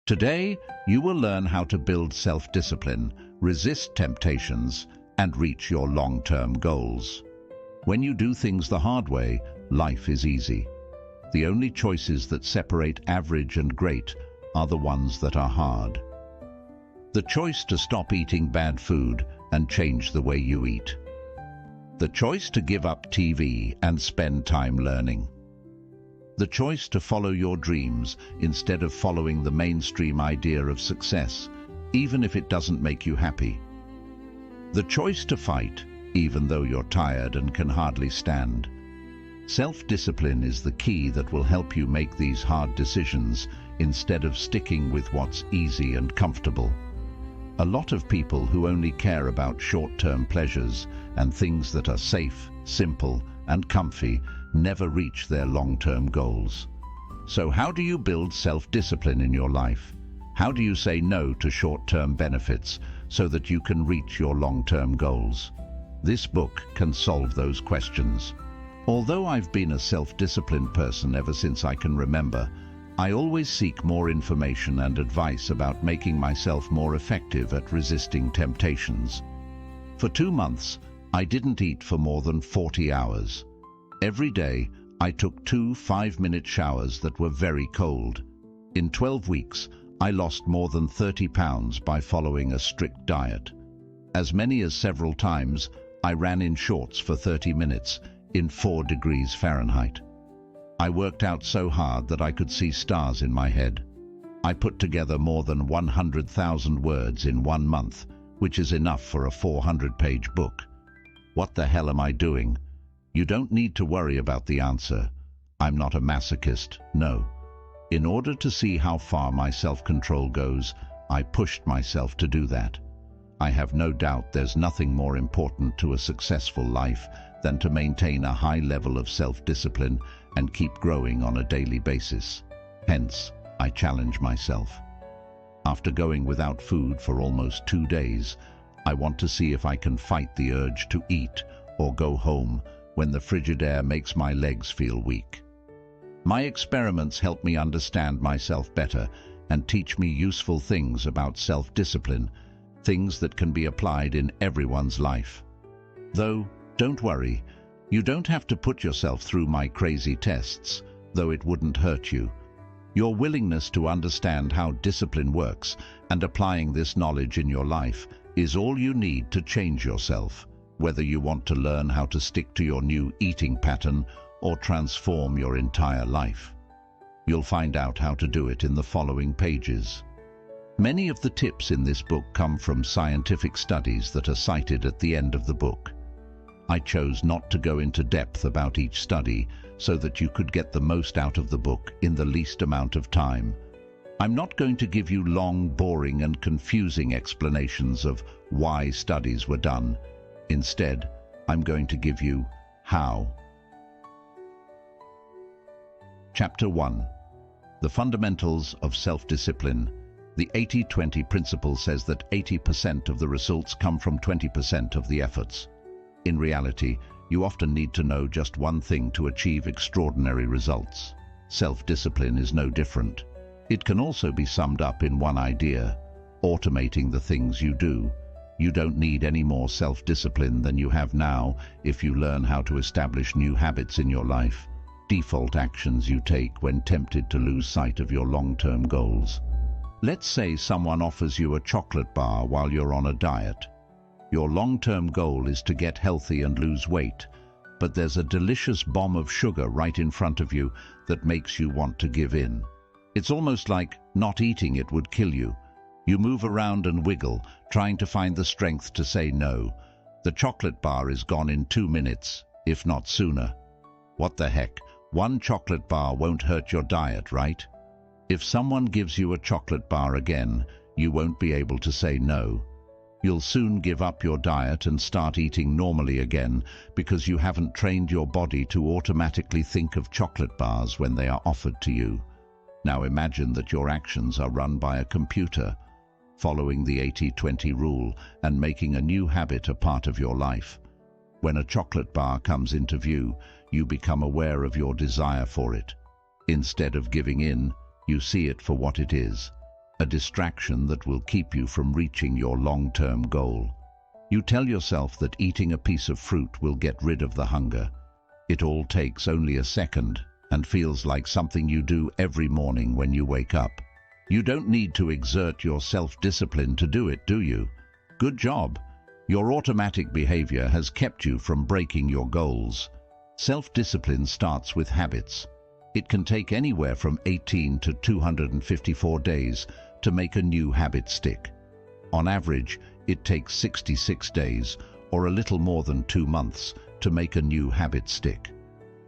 Today, you will learn how to build self-discipline, resist temptations, and reach your long-term goals. When you do things the hard way, life is easy. The only choices that separate average and great are the ones that are hard. The choice to stop eating bad food and change the way you eat. The choice to give up TV and spend time learning. The choice to follow your dreams instead of following the mainstream idea of success, even if it doesn't make you happy. The choice to fight, even though you're tired and can hardly stand. Self-discipline is the key that will help you make these hard decisions instead of sticking with what's easy and comfortable. A lot of people who only care about short-term pleasures and things that are safe, simple, and comfy never reach their long-term goals. So how do you build self-discipline in your life? How do you say no to short-term benefits so that you can reach your long-term goals? This book can solve those questions. Although I've been a self-disciplined person ever since I can remember, I always seek more information and advice about making myself more effective at resisting temptations. For 2 months, I didn't eat for more than 40 hours. Every day, I took 2 5-minute showers that were very cold. In 12 weeks, I lost more than 30 pounds by following a strict diet. As many as several times, I ran in shorts for 30 minutes in 4 degrees Fahrenheit. I worked out so hard that I could see stars in my head. I put together more than 100,000 words in 1 month, which is enough for a 400-page book. What the hell am I doing? You don't need to worry about the answer. I'm not a masochist, no. In order to see how far my self-control goes, I pushed myself to do that. I have no doubt there's nothing more important to a successful life than to maintain a high level of self-discipline and keep growing on a daily basis. Hence, I challenge myself. After going without food for almost 2 days, I want to see if I can fight the urge to eat or go home when the frigid air makes my legs feel weak. My experiments help me understand myself better and teach me useful things about self-discipline, things that can be applied in everyone's life. Though, don't worry, you don't have to put yourself through my crazy tests, though it wouldn't hurt you. Your willingness to understand how discipline works and applying this knowledge in your life is all you need to change yourself, whether you want to learn how to stick to your new eating pattern or transform your entire life. You'll find out how to do it in the following pages. Many of the tips in this book come from scientific studies that are cited at the end of the book. I chose not to go into depth about each study so that you could get the most out of the book in the least amount of time. I'm not going to give you long, boring, and confusing explanations of why studies were done. Instead, I'm going to give you how. Chapter 1. The Fundamentals of Self-Discipline. The 80-20 principle says that 80% of the results come from 20% of the efforts. In reality, you often need to know just one thing to achieve extraordinary results. Self-discipline is no different. It can also be summed up in one idea: automating the things you do. You don't need any more self-discipline than you have now if you learn how to establish new habits in your life, default actions you take when tempted to lose sight of your long-term goals. Let's say someone offers you a chocolate bar while you're on a diet. Your long-term goal is to get healthy and lose weight, but there's a delicious bomb of sugar right in front of you that makes you want to give in. It's almost like not eating it would kill you. You move around and wiggle, trying to find the strength to say no. The chocolate bar is gone in 2 minutes, if not sooner. What the heck? 1 chocolate bar won't hurt your diet, right? If someone gives you a chocolate bar again, you won't be able to say no. You'll soon give up your diet and start eating normally again because you haven't trained your body to automatically think of chocolate bars when they are offered to you. Now imagine that your actions are run by a computer, following the 80-20 rule and making a new habit a part of your life. When a chocolate bar comes into view, you become aware of your desire for it. Instead of giving in, you see it for what it is: a distraction that will keep you from reaching your long-term goal. You tell yourself that eating a piece of fruit will get rid of the hunger. It all takes only a second and feels like something you do every morning when you wake up. You don't need to exert your self-discipline to do it, do you? Good job. Your automatic behavior has kept you from breaking your goals. Self-discipline starts with habits. It can take anywhere from 18 to 254 days to make a new habit stick. On average, it takes 66 days, or a little more than 2 months, to make a new habit stick.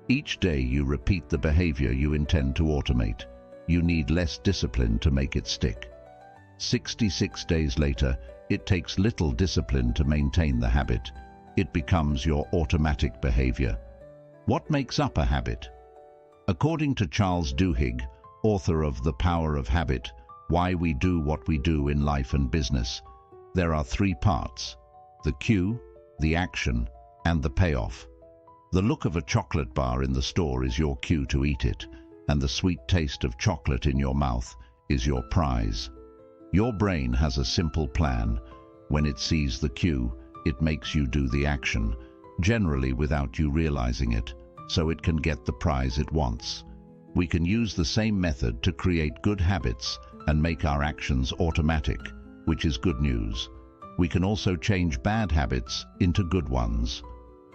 Each day you repeat the behavior you intend to automate. You need less discipline to make it stick. 66 days later, it takes little discipline to maintain the habit. It becomes your automatic behavior. What makes up a habit? According to Charles Duhigg, author of The Power of Habit, Why We Do What We Do in Life and Business, there are 3 parts: the cue, the action, and the payoff. The look of a chocolate bar in the store is your cue to eat it, and the sweet taste of chocolate in your mouth is your prize. Your brain has a simple plan. When it sees the cue, it makes you do the action, generally without you realizing it, so it can get the prize it wants. We can use the same method to create good habits and make our actions automatic, which is good news. We can also change bad habits into good ones.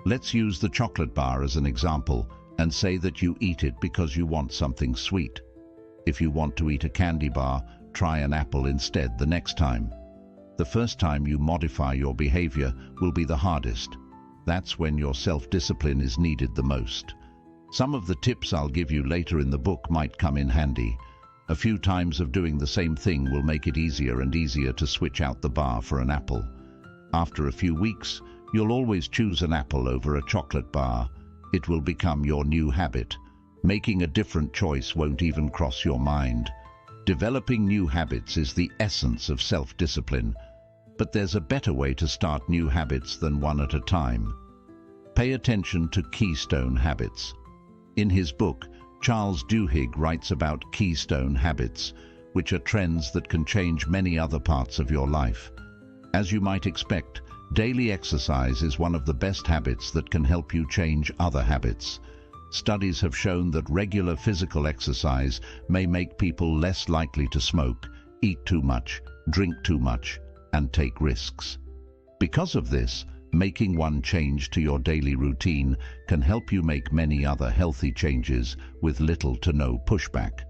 Let's use the chocolate bar as an example and say that you eat it because you want something sweet. If you want to eat a candy bar, try an apple instead the next time. The first time you modify your behavior will be the hardest. That's when your self-discipline is needed the most. Some of the tips I'll give you later in the book might come in handy. A few times of doing the same thing will make it easier and easier to switch out the bar for an apple. After a few weeks, you'll always choose an apple over a chocolate bar. It will become your new habit. Making a different choice won't even cross your mind. Developing new habits is the essence of self-discipline. But there's a better way to start new habits than one at a time. Pay attention to keystone habits. In his book, Charles Duhigg writes about keystone habits, which are trends that can change many other parts of your life. As you might expect, daily exercise is one of the best habits that can help you change other habits. Studies have shown that regular physical exercise may make people less likely to smoke, eat too much, drink too much, and take risks. Because of this, making one change to your daily routine can help you make many other healthy changes with little to no pushback.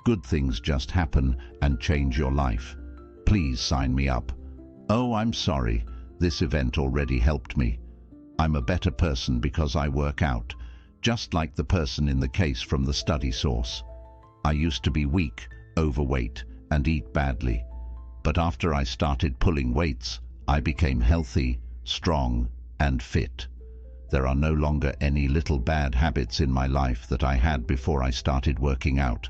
Good things just happen and change your life. Please sign me up. Oh, I'm sorry. This event already helped me. I'm a better person because I work out, just like the person in the case from the study source. I used to be weak, overweight, and eat badly. But after I started pulling weights, I became healthy, strong, and fit. There are no longer any little bad habits in my life that I had before I started working out.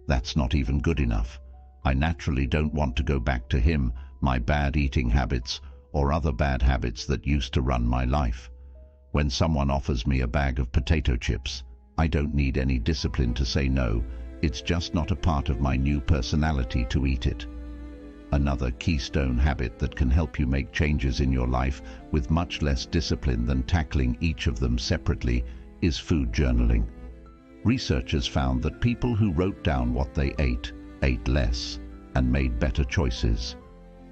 That's not even good enough. I naturally don't want to go back to him, my bad eating habits, or other bad habits that used to run my life. When someone offers me a bag of potato chips, I don't need any discipline to say no. It's just not a part of my new personality to eat it. Another keystone habit that can help you make changes in your life with much less discipline than tackling each of them separately is food journaling. Researchers found that people who wrote down what they ate less and made better choices.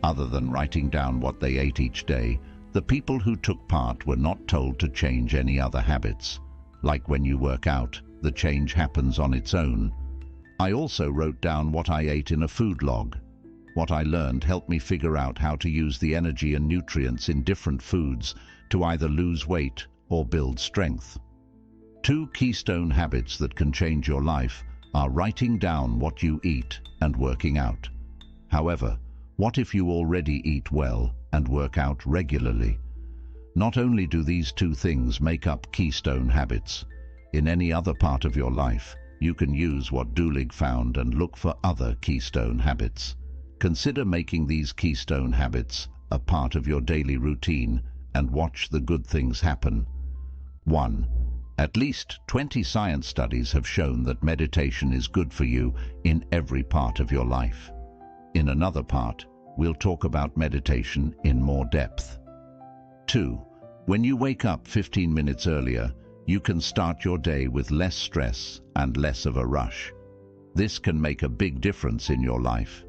Other than writing down what they ate each day, the people who took part were not told to change any other habits. Like when you work out, the change happens on its own. I also wrote down what I ate in a food log. What I learned helped me figure out how to use the energy and nutrients in different foods to either lose weight or build strength. 2 keystone habits that can change your life are writing down what you eat and working out. However, what if you already eat well and work out regularly? Not only do these 2 things make up keystone habits, in any other part of your life, you can use what Duhigg found and look for other keystone habits. Consider making these keystone habits a part of your daily routine and watch the good things happen. 1. At least 20 science studies have shown that meditation is good for you in every part of your life. In another part, we'll talk about meditation in more depth. 2. When you wake up 15 minutes earlier, you can start your day with less stress and less of a rush. This can make a big difference in your life.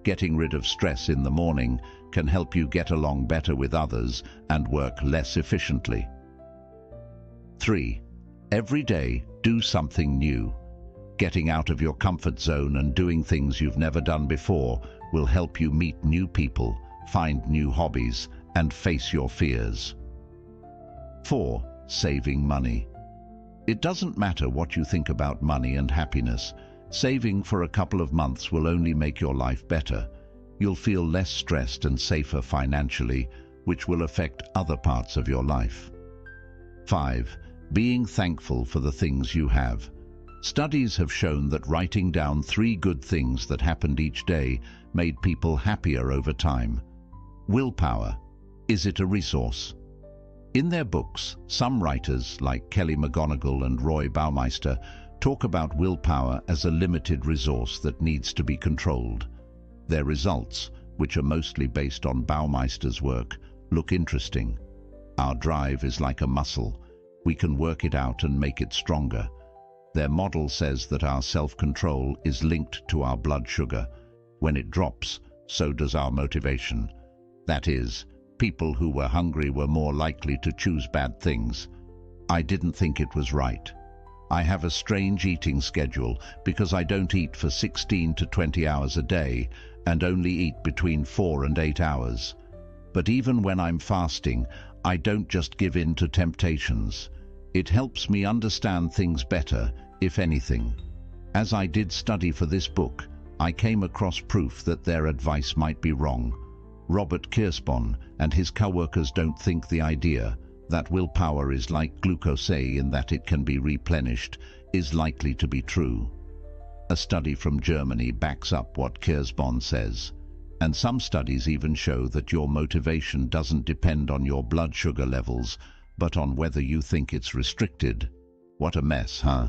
Getting rid of stress in the morning can help you get along better with others and work less efficiently. 3. Every day, do something new. Getting out of your comfort zone and doing things you've never done before will help you meet new people, find new hobbies, and face your fears. 4. Saving money. It doesn't matter what you think about money and happiness. Saving for a couple of months will only make your life better. You'll feel less stressed and safer financially, which will affect other parts of your life. 5. Being thankful for the things you have. Studies have shown that writing down 3 good things that happened each day made people happier over time. Willpower. Is it a resource? In their books, some writers, like Kelly McGonigal and Roy Baumeister, talk about willpower as a limited resource that needs to be controlled. Their results, which are mostly based on Baumeister's work, look interesting. Our drive is like a muscle. We can work it out and make it stronger. Their model says that our self-control is linked to our blood sugar. When it drops, so does our motivation. That is, people who were hungry were more likely to choose bad things. I didn't think it was right. I have a strange eating schedule because I don't eat for 16 to 20 hours a day and only eat between 4 and 8 hours. But even when I'm fasting, I don't just give in to temptations. It helps me understand things better, if anything. As I did study for this book, I came across proof that their advice might be wrong. Robert Kirschbaum and his co-workers don't think the idea that willpower is like glucose in that it can be replenished is likely to be true. A study from Germany backs up what Kirschbaum says, and some studies even show that your motivation doesn't depend on your blood sugar levels, but on whether you think it's restricted. What a mess, huh?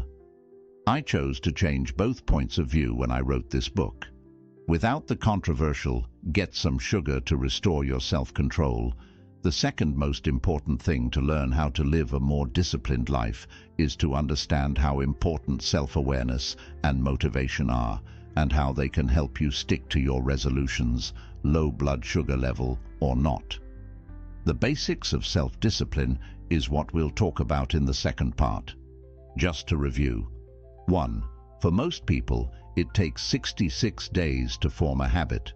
I chose to change both points of view when I wrote this book. Without the controversial, get some sugar to restore your self-control, the second most important thing to learn how to live a more disciplined life is to understand how important self-awareness and motivation are, and how they can help you stick to your resolutions, low blood sugar level or not. The basics of self-discipline is what we'll talk about in the second part. Just to review. 1. For most people, it takes 66 days to form a habit.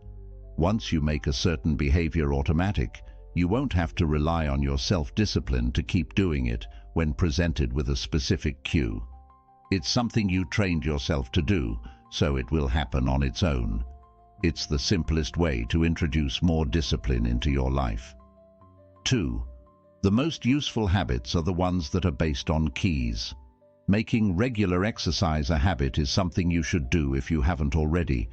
Once you make a certain behavior automatic, you won't have to rely on your self-discipline to keep doing it when presented with a specific cue. It's something you trained yourself to do, so it will happen on its own. It's the simplest way to introduce more discipline into your life. 2. The most useful habits are the ones that are based on keys. Making regular exercise a habit is something you should do if you haven't already.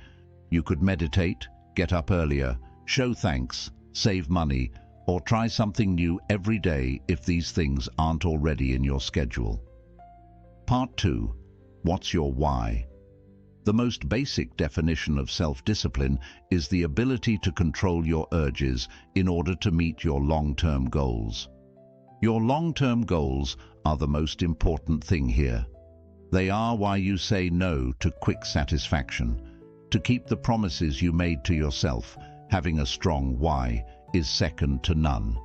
You could meditate, get up earlier, show thanks, save money, or try something new every day if these things aren't already in your schedule. Part 2. What's your why? The most basic definition of self-discipline is the ability to control your urges in order to meet your long-term goals. Your long-term goals are the most important thing here. They are why you say no to quick satisfaction. To keep the promises you made to yourself, having a strong why is second to none.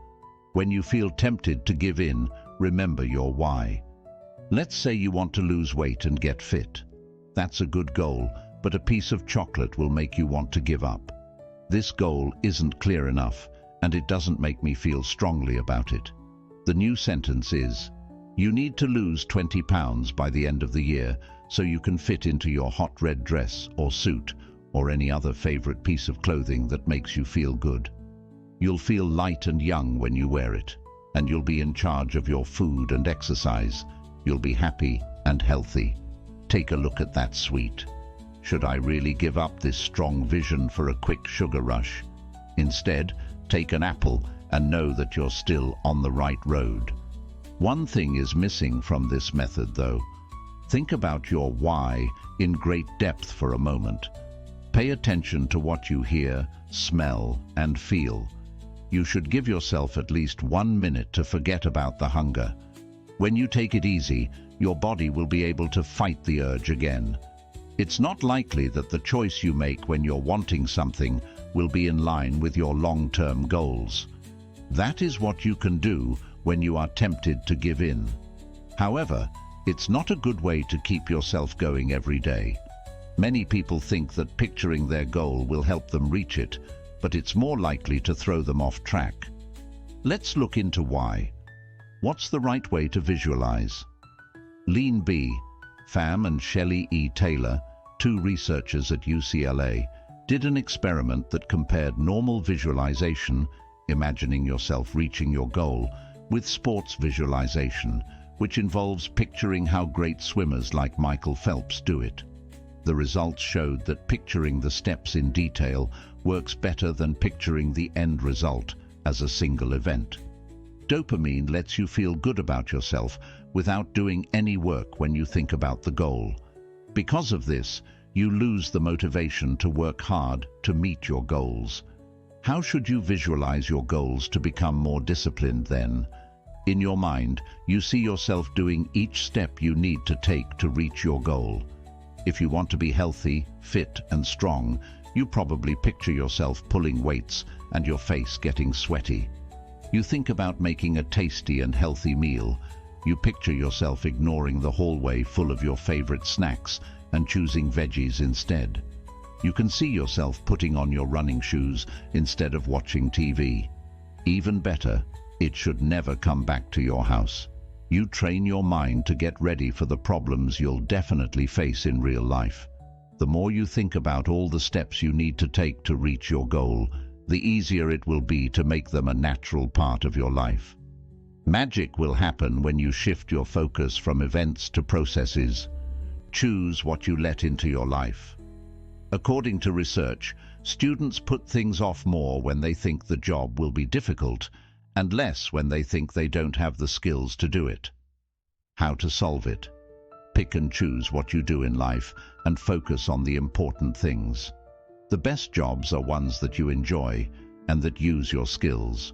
When you feel tempted to give in, remember your why. Let's say you want to lose weight and get fit. That's a good goal, but a piece of chocolate will make you want to give up. This goal isn't clear enough, and it doesn't make me feel strongly about it. The new sentence is, you need to lose 20 pounds by the end of the year so you can fit into your hot red dress or suit or any other favorite piece of clothing that makes you feel good. You'll feel light and young when you wear it, and you'll be in charge of your food and exercise. You'll be happy and healthy. Take a look at that sweet. Should I really give up this strong vision for a quick sugar rush? Instead, take an apple and know that you're still on the right road. One thing is missing from this method, though. Think about your why in great depth for a moment. Pay attention to what you hear, smell, and feel. You should give yourself at least 1 minute to forget about the hunger. When you take it easy, your body will be able to fight the urge again. It's not likely that the choice you make when you're wanting something will be in line with your long-term goals. That is what you can do when you are tempted to give in. However, it's not a good way to keep yourself going every day. Many people think that picturing their goal will help them reach it, but it's more likely to throw them off track. Let's look into why. What's the right way to visualize? Lean B, Pham and Shelley E. Taylor, 2 researchers at UCLA, did an experiment that compared normal visualization, imagining yourself reaching your goal, with sports visualization, which involves picturing how great swimmers like Michael Phelps do it. The results showed that picturing the steps in detail works better than picturing the end result as a single event. Dopamine lets you feel good about yourself without doing any work when you think about the goal. Because of this, you lose the motivation to work hard to meet your goals. How should you visualize your goals to become more disciplined then? In your mind, you see yourself doing each step you need to take to reach your goal. If you want to be healthy, fit, and strong, you probably picture yourself pulling weights and your face getting sweaty. You think about making a tasty and healthy meal. You picture yourself ignoring the hallway full of your favorite snacks and choosing veggies instead. You can see yourself putting on your running shoes instead of watching TV. Even better, it should never come back to your house. You train your mind to get ready for the problems you'll definitely face in real life. The more you think about all the steps you need to take to reach your goal, the easier it will be to make them a natural part of your life. Magic will happen when you shift your focus from events to processes. Choose what you let into your life. According to research, students put things off more when they think the job will be difficult, and less when they think they don't have the skills to do it. How to solve it? Pick and choose what you do in life and focus on the important things. The best jobs are ones that you enjoy and that use your skills.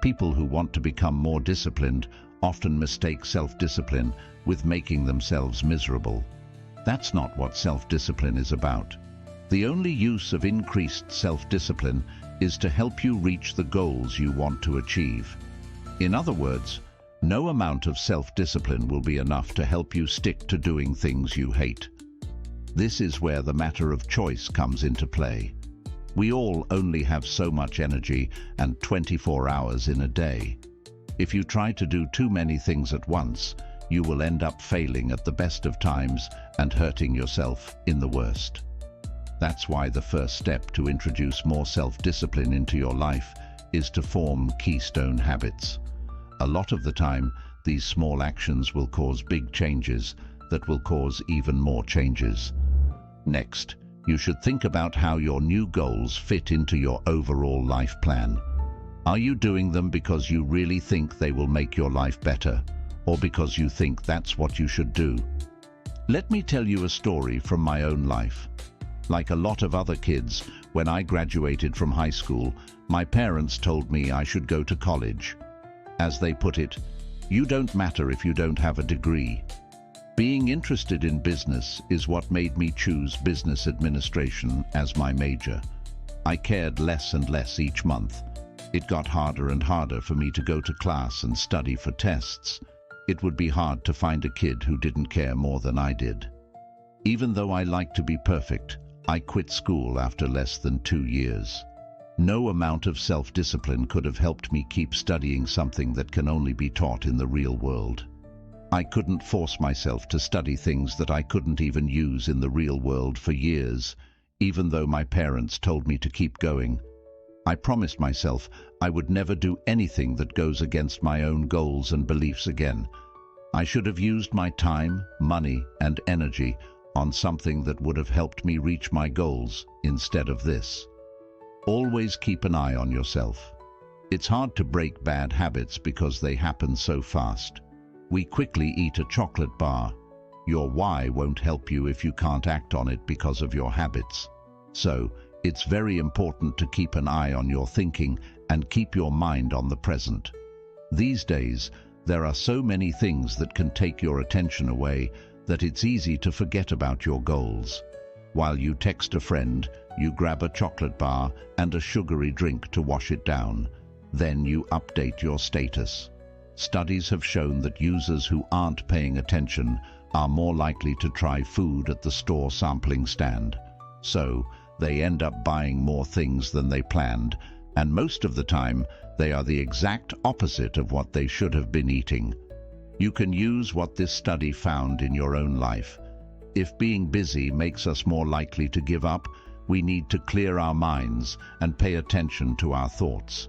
People who want to become more disciplined often mistake self-discipline with making themselves miserable. That's not what self-discipline is about. The only use of increased self-discipline is to help you reach the goals you want to achieve. In other words, no amount of self-discipline will be enough to help you stick to doing things you hate. This is where the matter of choice comes into play. We all only have so much energy and 24 hours in a day. If you try to do too many things at once, you will end up failing at the best of times and hurting yourself in the worst. That's why the first step to introduce more self-discipline into your life is to form keystone habits. A lot of the time, these small actions will cause big changes that will cause even more changes. Next, you should think about how your new goals fit into your overall life plan. Are you doing them because you really think they will make your life better, or because you think that's what you should do? Let me tell you a story from my own life. Like a lot of other kids, when I graduated from high school, my parents told me I should go to college. As they put it, you don't matter if you don't have a degree. Being interested in business is what made me choose business administration as my major. I cared less and less each month. It got harder and harder for me to go to class and study for tests. It would be hard to find a kid who didn't care more than I did. Even though I liked to be perfect, I quit school after less than 2 years. No amount of self-discipline could have helped me keep studying something that can only be taught in the real world. I couldn't force myself to study things that I couldn't even use in the real world for years, even though my parents told me to keep going. I promised myself I would never do anything that goes against my own goals and beliefs again. I should have used my time, money, and energy on something that would have helped me reach my goals instead of this. Always keep an eye on yourself. It's hard to break bad habits because they happen so fast. We quickly eat a chocolate bar. Your why won't help you if you can't act on it because of your habits. So, it's very important to keep an eye on your thinking and keep your mind on the present. These days, there are so many things that can take your attention away that it's easy to forget about your goals. While you text a friend, you grab a chocolate bar and a sugary drink to wash it down. Then you update your status. Studies have shown that users who aren't paying attention are more likely to try food at the store sampling stand. So, they end up buying more things than they planned, and most of the time, they are the exact opposite of what they should have been eating. You can use what this study found in your own life. If being busy makes us more likely to give up, we need to clear our minds and pay attention to our thoughts.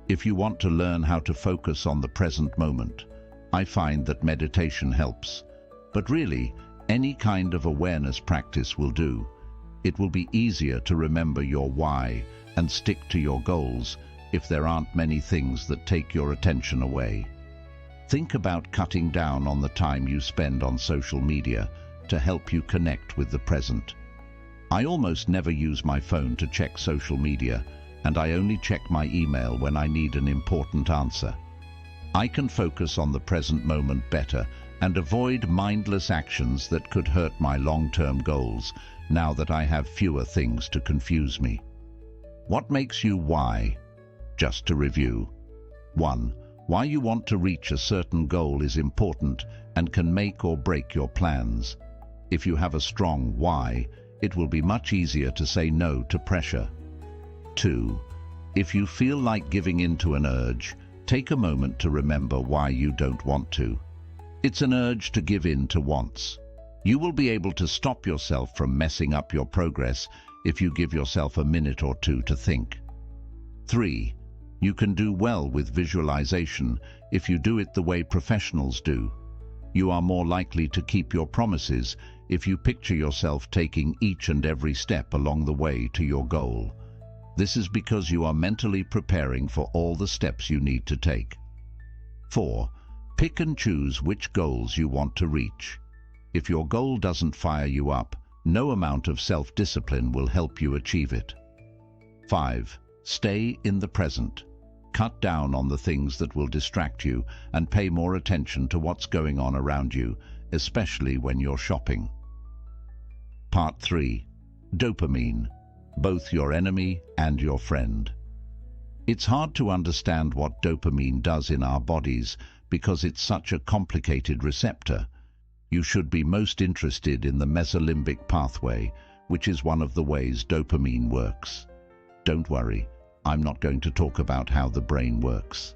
If you want to learn how to focus on the present moment, I find that meditation helps. But really, any kind of awareness practice will do. It will be easier to remember your why and stick to your goals if there aren't many things that take your attention away. Think about cutting down on the time you spend on social media to help you connect with the present. I almost never use my phone to check social media, and I only check my email when I need an important answer. I can focus on the present moment better and avoid mindless actions that could hurt my long-term goals now that I have fewer things to confuse me. What makes you why? Just to review. 1. Why you want to reach a certain goal is important and can make or break your plans. If you have a strong why, it will be much easier to say no to pressure. 2. If you feel like giving in to an urge, take a moment to remember why you don't want to. It's an urge to give in to wants. You will be able to stop yourself from messing up your progress if you give yourself a minute or two to think. 3. You can do well with visualization if you do it the way professionals do. You are more likely to keep your promises if you picture yourself taking each and every step along the way to your goal. This is because you are mentally preparing for all the steps you need to take. 4. Pick and choose which goals you want to reach. If your goal doesn't fire you up, no amount of self-discipline will help you achieve it. 5. Stay in the present. Cut down on the things that will distract you and pay more attention to what's going on around you, especially when you're shopping. Part 3. Dopamine, both your enemy and your friend. It's hard to understand what dopamine does in our bodies because it's such a complicated receptor. You should be most interested in the mesolimbic pathway, which is one of the ways dopamine works. Don't worry, I'm not going to talk about how the brain works.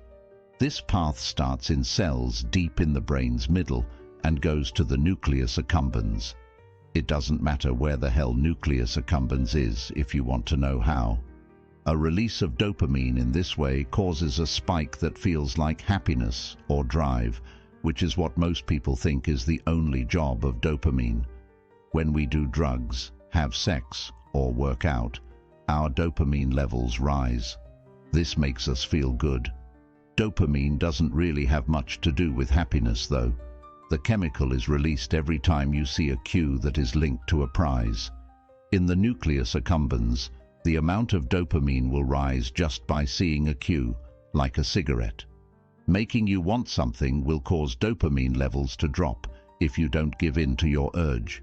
This path starts in cells deep in the brain's middle and goes to the nucleus accumbens. It doesn't matter where the hell nucleus accumbens is if you want to know how. A release of dopamine in this way causes a spike that feels like happiness or drive, which is what most people think is the only job of dopamine. When we do drugs, have sex, or work out, our dopamine levels rise. This makes us feel good. Dopamine doesn't really have much to do with happiness, though. The chemical is released every time you see a cue that is linked to a prize. In the nucleus accumbens, the amount of dopamine will rise just by seeing a cue, like a cigarette. Making you want something will cause dopamine levels to drop if you don't give in to your urge.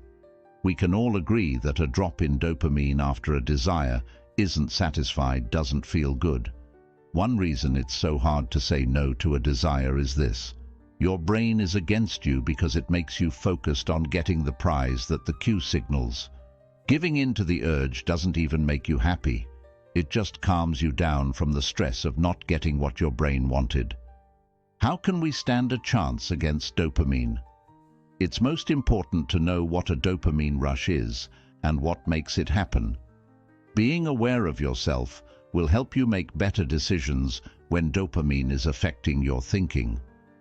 We can all agree that a drop in dopamine after a desire isn't satisfied, doesn't feel good. One reason it's so hard to say no to a desire is this. Your brain is against you because it makes you focused on getting the prize that the cue signals. Giving in to the urge doesn't even make you happy. It just calms you down from the stress of not getting what your brain wanted. How can we stand a chance against dopamine? It's most important to know what a dopamine rush is and what makes it happen. Being aware of yourself will help you make better decisions when dopamine is affecting your thinking.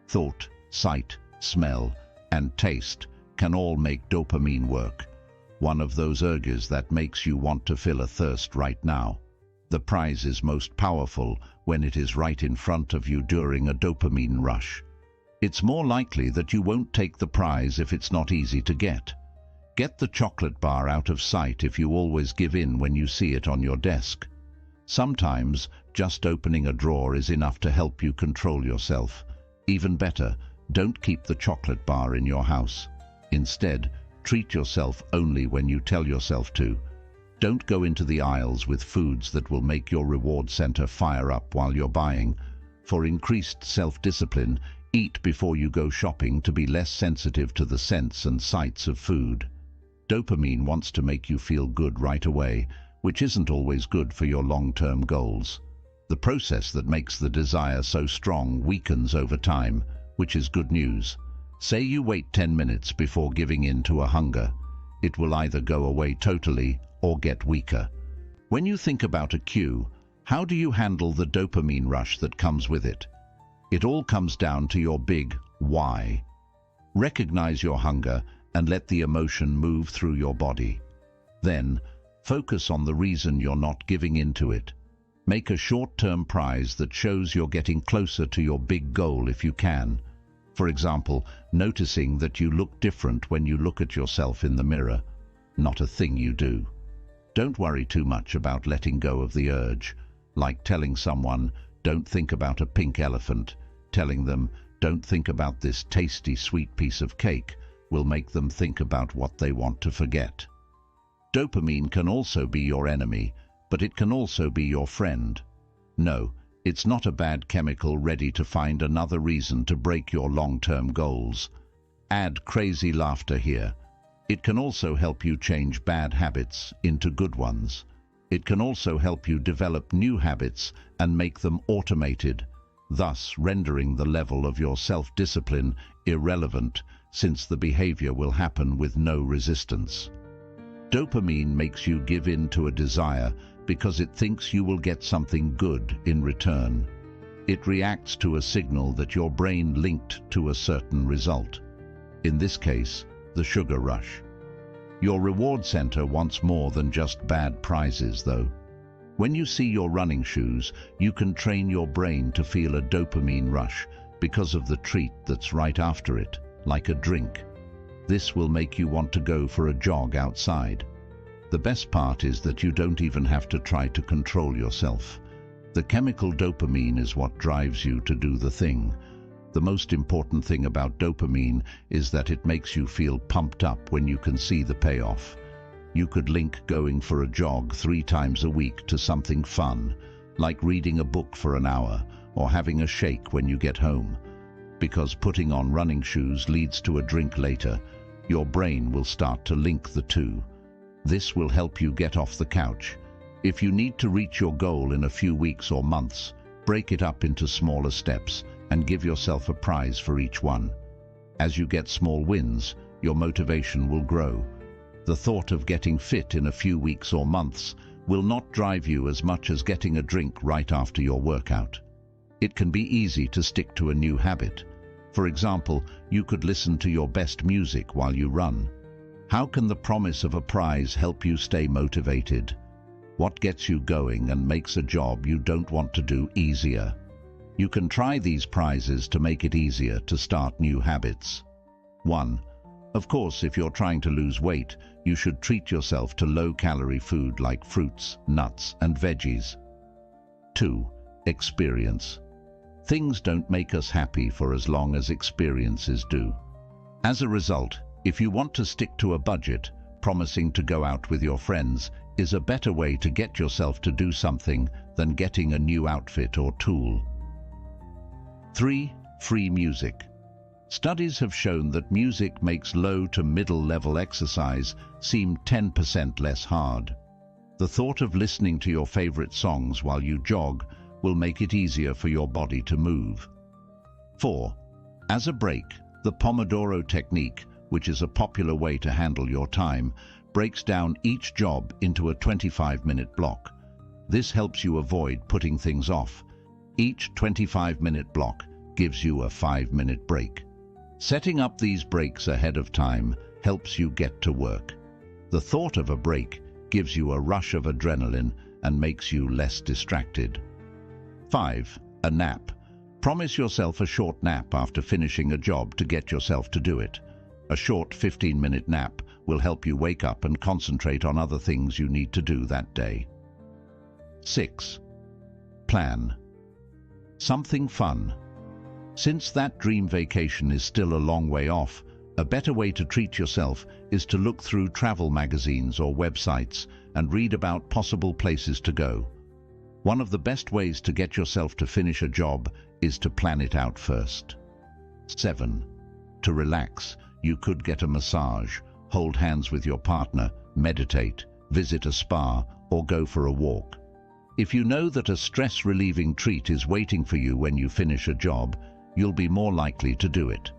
Thought, sight, smell, and taste can all make dopamine work. One of those urges that makes you want to fill a thirst right now. The prize is most powerful when it is right in front of you during a dopamine rush. It's more likely that you won't take the prize if it's not easy to get. Get the chocolate bar out of sight if you always give in when you see it on your desk. Sometimes, just opening a drawer is enough to help you control yourself. Even better, don't keep the chocolate bar in your house. Instead, treat yourself only when you tell yourself to. Don't go into the aisles with foods that will make your reward center fire up while you're buying. For increased self-discipline, eat before you go shopping to be less sensitive to the scents and sights of food. Dopamine wants to make you feel good right away, which isn't always good for your long-term goals. The process that makes the desire so strong weakens over time, which is good news. Say you wait 10 minutes before giving in to a hunger. It will either go away totally or get weaker. When you think about a cue, how do you handle the dopamine rush that comes with it? It all comes down to your big why. Recognize your hunger and let the emotion move through your body. Then, focus on the reason you're not giving in to it. Make a short-term prize that shows you're getting closer to your big goal if you can. For example, noticing that you look different when you look at yourself in the mirror. Not a thing you do. Don't worry too much about letting go of the urge. Like telling someone, don't think about a pink elephant. Telling them, don't think about this tasty sweet piece of cake, will make them think about what they want to forget. Dopamine can also be your enemy, but it can also be your friend. No, it's not a bad chemical ready to find another reason to break your long-term goals. Add crazy laughter here. It can also help you change bad habits into good ones. It can also help you develop new habits and make them automated, thus rendering the level of your self-discipline irrelevant, since the behavior will happen with no resistance. Dopamine makes you give in to a desire because it thinks you will get something good in return. It reacts to a signal that your brain linked to a certain result. In this case, the sugar rush. Your reward center wants more than just bad prizes, though. When you see your running shoes, you can train your brain to feel a dopamine rush because of the treat that's right after it, like a drink. This will make you want to go for a jog outside. The best part is that you don't even have to try to control yourself. The chemical dopamine is what drives you to do the thing. The most important thing about dopamine is that it makes you feel pumped up when you can see the payoff. You could link going for a jog 3 times a week to something fun, like reading a book for an hour or having a shake when you get home. Because putting on running shoes leads to a drink later, your brain will start to link the two. This will help you get off the couch. If you need to reach your goal in a few weeks or months, break it up into smaller steps and give yourself a prize for each one. As you get small wins, your motivation will grow. The thought of getting fit in a few weeks or months will not drive you as much as getting a drink right after your workout. It can be easy to stick to a new habit. For example, you could listen to your best music while you run. How can the promise of a prize help you stay motivated? What gets you going and makes a job you don't want to do easier? You can try these prizes to make it easier to start new habits. 1. Of course, if you're trying to lose weight, you should treat yourself to low-calorie food like fruits, nuts, and veggies. 2. Experience. Things don't make us happy for as long as experiences do. As a result, if you want to stick to a budget, promising to go out with your friends is a better way to get yourself to do something than getting a new outfit or tool. 3. Free music. Studies have shown that music makes low to middle-level exercise seem 10% less hard. The thought of listening to your favorite songs while you jog will make it easier for your body to move. 4. As a break, the Pomodoro technique, which is a popular way to handle your time, breaks down each job into a 25-minute block. This helps you avoid putting things off. Each 25-minute block gives you a 5-minute break. Setting up these breaks ahead of time helps you get to work. The thought of a break gives you a rush of adrenaline and makes you less distracted. 5. A nap. Promise yourself a short nap after finishing a job to get yourself to do it. A short 15-minute nap will help you wake up and concentrate on other things you need to do that day. 6. Plan. Something fun. Since that dream vacation is still a long way off, a better way to treat yourself is to look through travel magazines or websites and read about possible places to go. One of the best ways to get yourself to finish a job is to plan it out first. 7. To relax, you could get a massage, hold hands with your partner, meditate, visit a spa, or go for a walk. If you know that a stress-relieving treat is waiting for you when you finish a job, you'll be more likely to do it.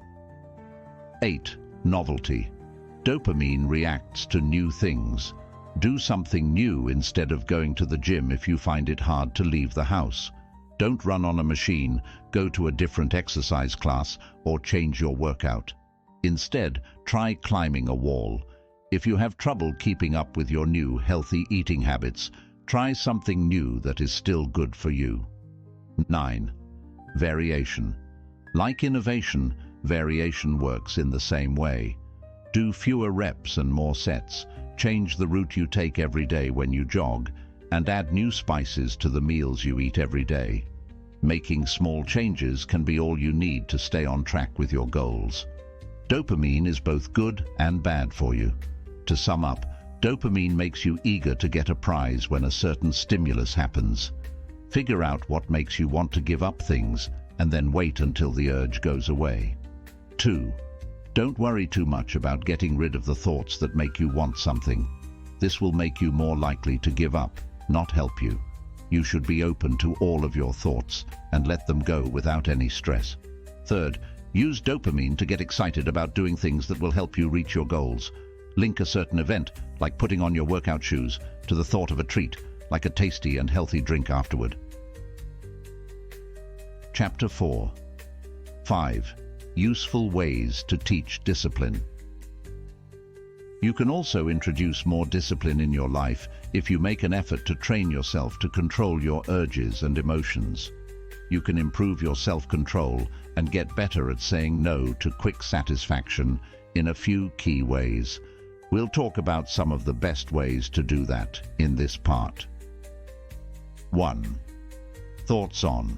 8. Novelty. Dopamine reacts to new things. Do something new instead of going to the gym if you find it hard to leave the house. Don't run on a machine, go to a different exercise class, or change your workout. Instead, try climbing a wall. If you have trouble keeping up with your new healthy eating habits, try something new that is still good for you. 9. Variation. Like innovation, variation works in the same way. Do fewer reps and more sets, change the route you take every day when you jog, and add new spices to the meals you eat every day. Making small changes can be all you need to stay on track with your goals. Dopamine is both good and bad for you. To sum up, dopamine makes you eager to get a prize when a certain stimulus happens. Figure out what makes you want to give up things, and then wait until the urge goes away. 2. Don't worry too much about getting rid of the thoughts that make you want something. This will make you more likely to give up, not help you. You should be open to all of your thoughts and let them go without any stress. 3. Use dopamine to get excited about doing things that will help you reach your goals. Link a certain event, like putting on your workout shoes, to the thought of a treat, like a tasty and healthy drink afterward. Chapter 4. 5. Useful ways to teach discipline. You can also introduce more discipline in your life if you make an effort to train yourself to control your urges and emotions. You can improve your self-control and get better at saying no to quick satisfaction in a few key ways. We'll talk about some of the best ways to do that in this part. 1. Thoughts on.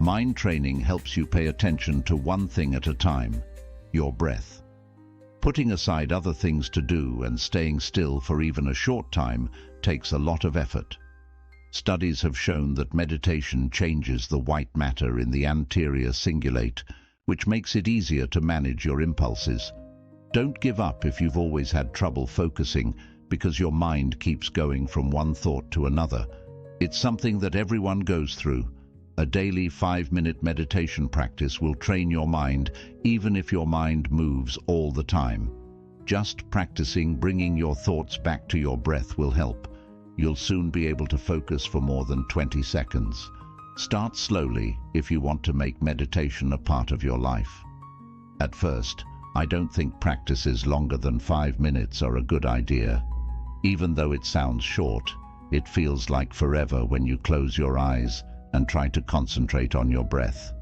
Mind training helps you pay attention to one thing at a time, your breath. Putting aside other things to do and staying still for even a short time takes a lot of effort. Studies have shown that meditation changes the white matter in the anterior cingulate, which makes it easier to manage your impulses. Don't give up if you've always had trouble focusing because your mind keeps going from one thought to another. It's something that everyone goes through. A daily 5-minute meditation practice will train your mind even if your mind moves all the time. Just practicing bringing your thoughts back to your breath will help. You'll soon be able to focus for more than 20 seconds. Start slowly if you want to make meditation a part of your life. At first, I don't think practices longer than 5 minutes are a good idea. Even though it sounds short, it feels like forever when you close your eyes and try to concentrate on your breath.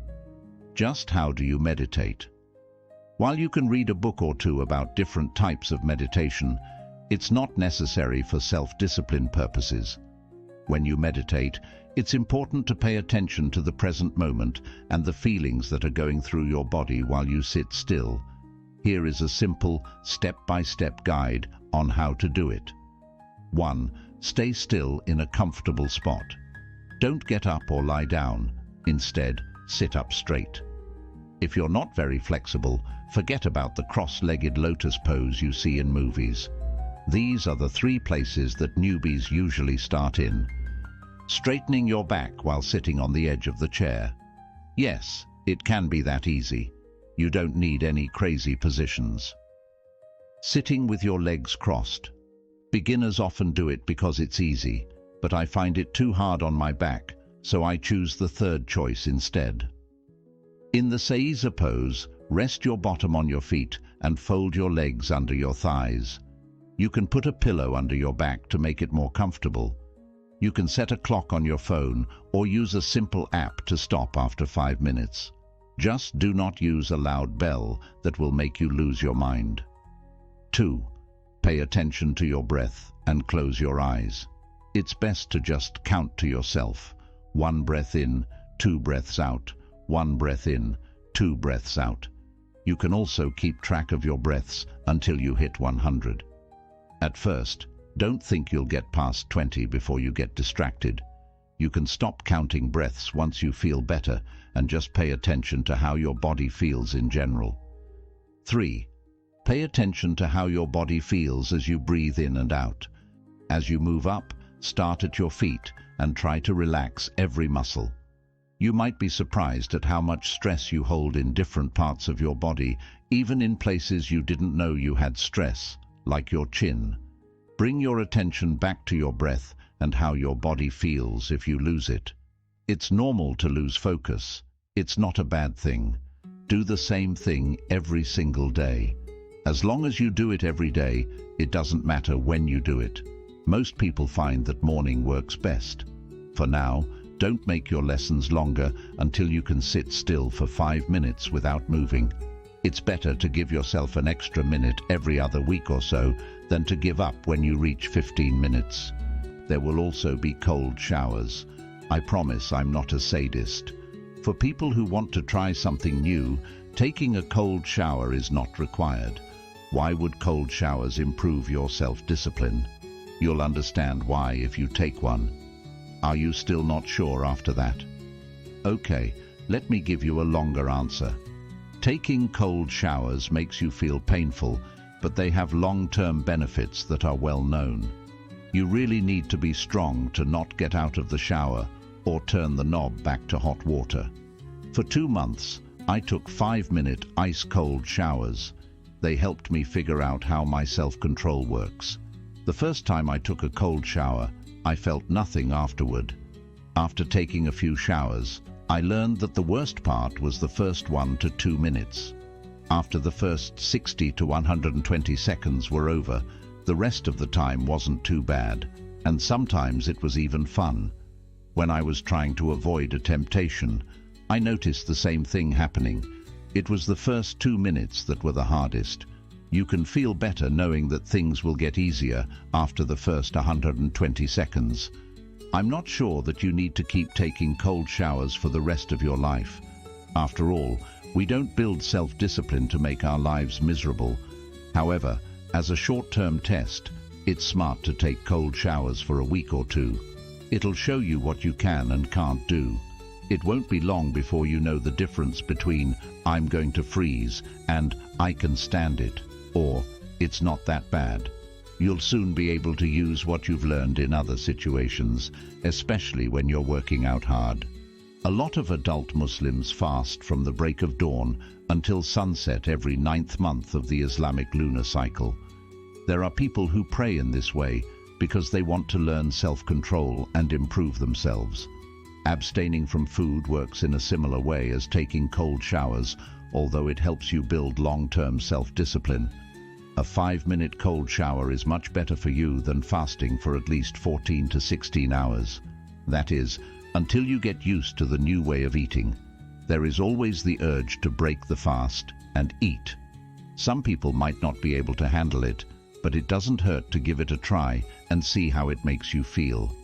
Just how do you meditate? While you can read a book or two about different types of meditation, it's not necessary for self-discipline purposes. When you meditate, it's important to pay attention to the present moment and the feelings that are going through your body while you sit still. Here is a simple, step-by-step guide on how to do it. 1. Stay still in a comfortable spot. Don't get up or lie down. Instead, sit up straight. If you're not very flexible, forget about the cross-legged lotus pose you see in movies. These are the 3 places that newbies usually start in. Straightening your back while sitting on the edge of the chair. Yes, it can be that easy. You don't need any crazy positions. Sitting with your legs crossed. Beginners often do it because it's easy, but I find it too hard on my back, so I choose the 3rd choice instead. In the Seiza pose, rest your bottom on your feet and fold your legs under your thighs. You can put a pillow under your back to make it more comfortable. You can set a clock on your phone or use a simple app to stop after 5 minutes. Just do not use a loud bell that will make you lose your mind. 2. Pay attention to your breath and close your eyes. It's best to just count to yourself. 1 breath in, 2 breaths out, 1 breath in, 2 breaths out. You can also keep track of your breaths until you hit 100. At first, don't think you'll get past 20 before you get distracted. You can stop counting breaths once you feel better and just pay attention to how your body feels in general. 3. Pay attention to how your body feels as you breathe in and out. As you move up, start at your feet and try to relax every muscle. You might be surprised at how much stress you hold in different parts of your body, even in places you didn't know you had stress, like your chin. Bring your attention back to your breath and how your body feels if you lose it. It's normal to lose focus. It's not a bad thing. Do the same thing every single day. As long as you do it every day, it doesn't matter when you do it. Most people find that morning works best. For now, don't make your lessons longer until you can sit still for 5 minutes without moving. It's better to give yourself an extra minute every other week or so than to give up when you reach 15 minutes. There will also be cold showers. I promise I'm not a sadist. For people who want to try something new, taking a cold shower is not required. Why would cold showers improve your self-discipline? You'll understand why if you take one. Are you still not sure after that? Okay, let me give you a longer answer. Taking cold showers makes you feel painful, but they have long-term benefits that are well known. You really need to be strong to not get out of the shower or turn the knob back to hot water. For 2 months, I took 5-minute ice-cold showers. They helped me figure out how my self-control works. The first time I took a cold shower, I felt nothing afterward. After taking a few showers, I learned that the worst part was the first 1 to 2 minutes. After the first 60 to 120 seconds were over, the rest of the time wasn't too bad, and sometimes it was even fun. When I was trying to avoid a temptation, I noticed the same thing happening. It was the first 2 minutes that were the hardest. You can feel better knowing that things will get easier after the first 120 seconds. I'm not sure that you need to keep taking cold showers for the rest of your life. After all, we don't build self-discipline to make our lives miserable. However, as a short-term test, it's smart to take cold showers for a week or 2. It'll show you what you can and can't do. It won't be long before you know the difference between "I'm going to freeze" and "I can stand it," or "it's not that bad." You'll soon be able to use what you've learned in other situations, especially when you're working out hard. A lot of adult Muslims fast from the break of dawn until sunset every 9th month of the Islamic lunar cycle. There are people who pray in this way because they want to learn self-control and improve themselves. Abstaining from food works in a similar way as taking cold showers, although it helps you build long-term self-discipline. A 5-minute cold shower is much better for you than fasting for at least 14 to 16 hours. That is, until you get used to the new way of eating. There is always the urge to break the fast and eat. Some people might not be able to handle it, but it doesn't hurt to give it a try and see how it makes you feel.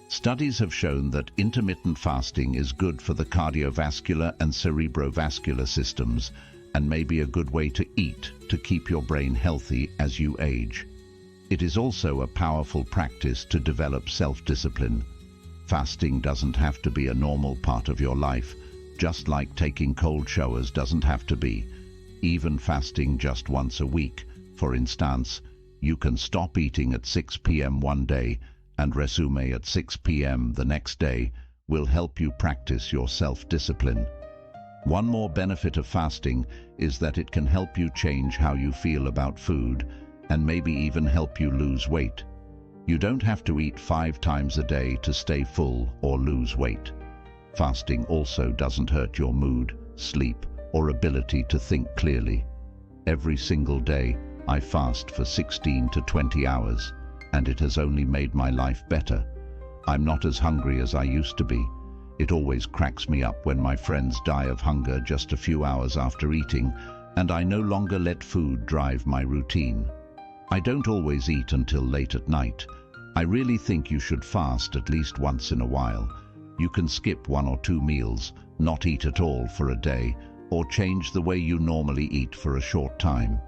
Studies have shown that intermittent fasting is good for the cardiovascular and cerebrovascular systems and may be a good way to eat to keep your brain healthy as you age. It is also a powerful practice to develop self-discipline. Fasting doesn't have to be a normal part of your life, just like taking cold showers doesn't have to be. Even fasting just once a week, for instance, you can stop eating at 6 p.m. one day and resume at 6 p.m. the next day, will help you practice your self-discipline. One more benefit of fasting is that it can help you change how you feel about food and maybe even help you lose weight. You don't have to eat 5 times a day to stay full or lose weight. Fasting also doesn't hurt your mood, sleep, or ability to think clearly. Every single day, I fast for 16 to 20 hours, and it has only made my life better. I'm not as hungry as I used to be. It always cracks me up when my friends die of hunger just a few hours after eating, and I no longer let food drive my routine. I don't always eat until late at night. I really think you should fast at least once in a while. You can skip 1 or 2 meals, not eat at all for a day, or change the way you normally eat for a short time.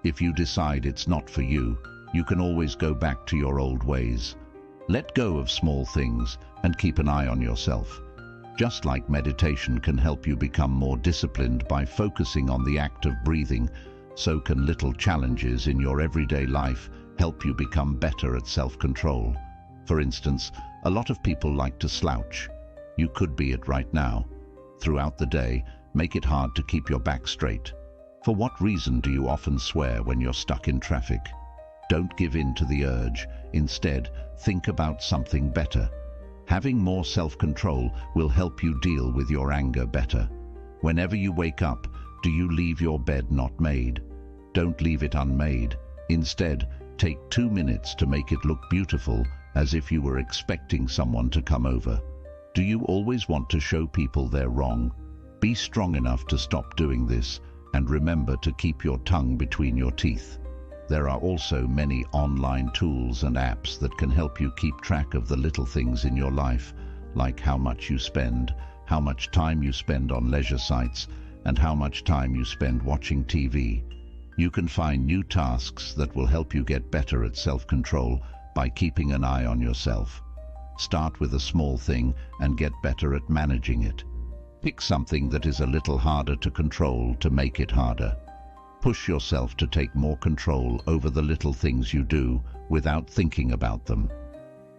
If you decide it's not for you, you can always go back to your old ways. Let go of small things and keep an eye on yourself. Just like meditation can help you become more disciplined by focusing on the act of breathing, so can little challenges in your everyday life help you become better at self-control. For instance, a lot of people like to slouch. You could be it right now. Throughout the day, make it hard to keep your back straight. For what reason do you often swear when you're stuck in traffic? Don't give in to the urge. Instead, think about something better. Having more self-control will help you deal with your anger better. Whenever you wake up, do you leave your bed not made? Don't leave it unmade. Instead, take 2 minutes to make it look beautiful, as if you were expecting someone to come over. Do you always want to show people they're wrong? Be strong enough to stop doing this, and remember to keep your tongue between your teeth. There are also many online tools and apps that can help you keep track of the little things in your life, like how much you spend, how much time you spend on leisure sites, and how much time you spend watching TV. You can find new tasks that will help you get better at self-control by keeping an eye on yourself. Start with a small thing and get better at managing it. Pick something that is a little harder to control to make it harder. Push yourself to take more control over the little things you do without thinking about them.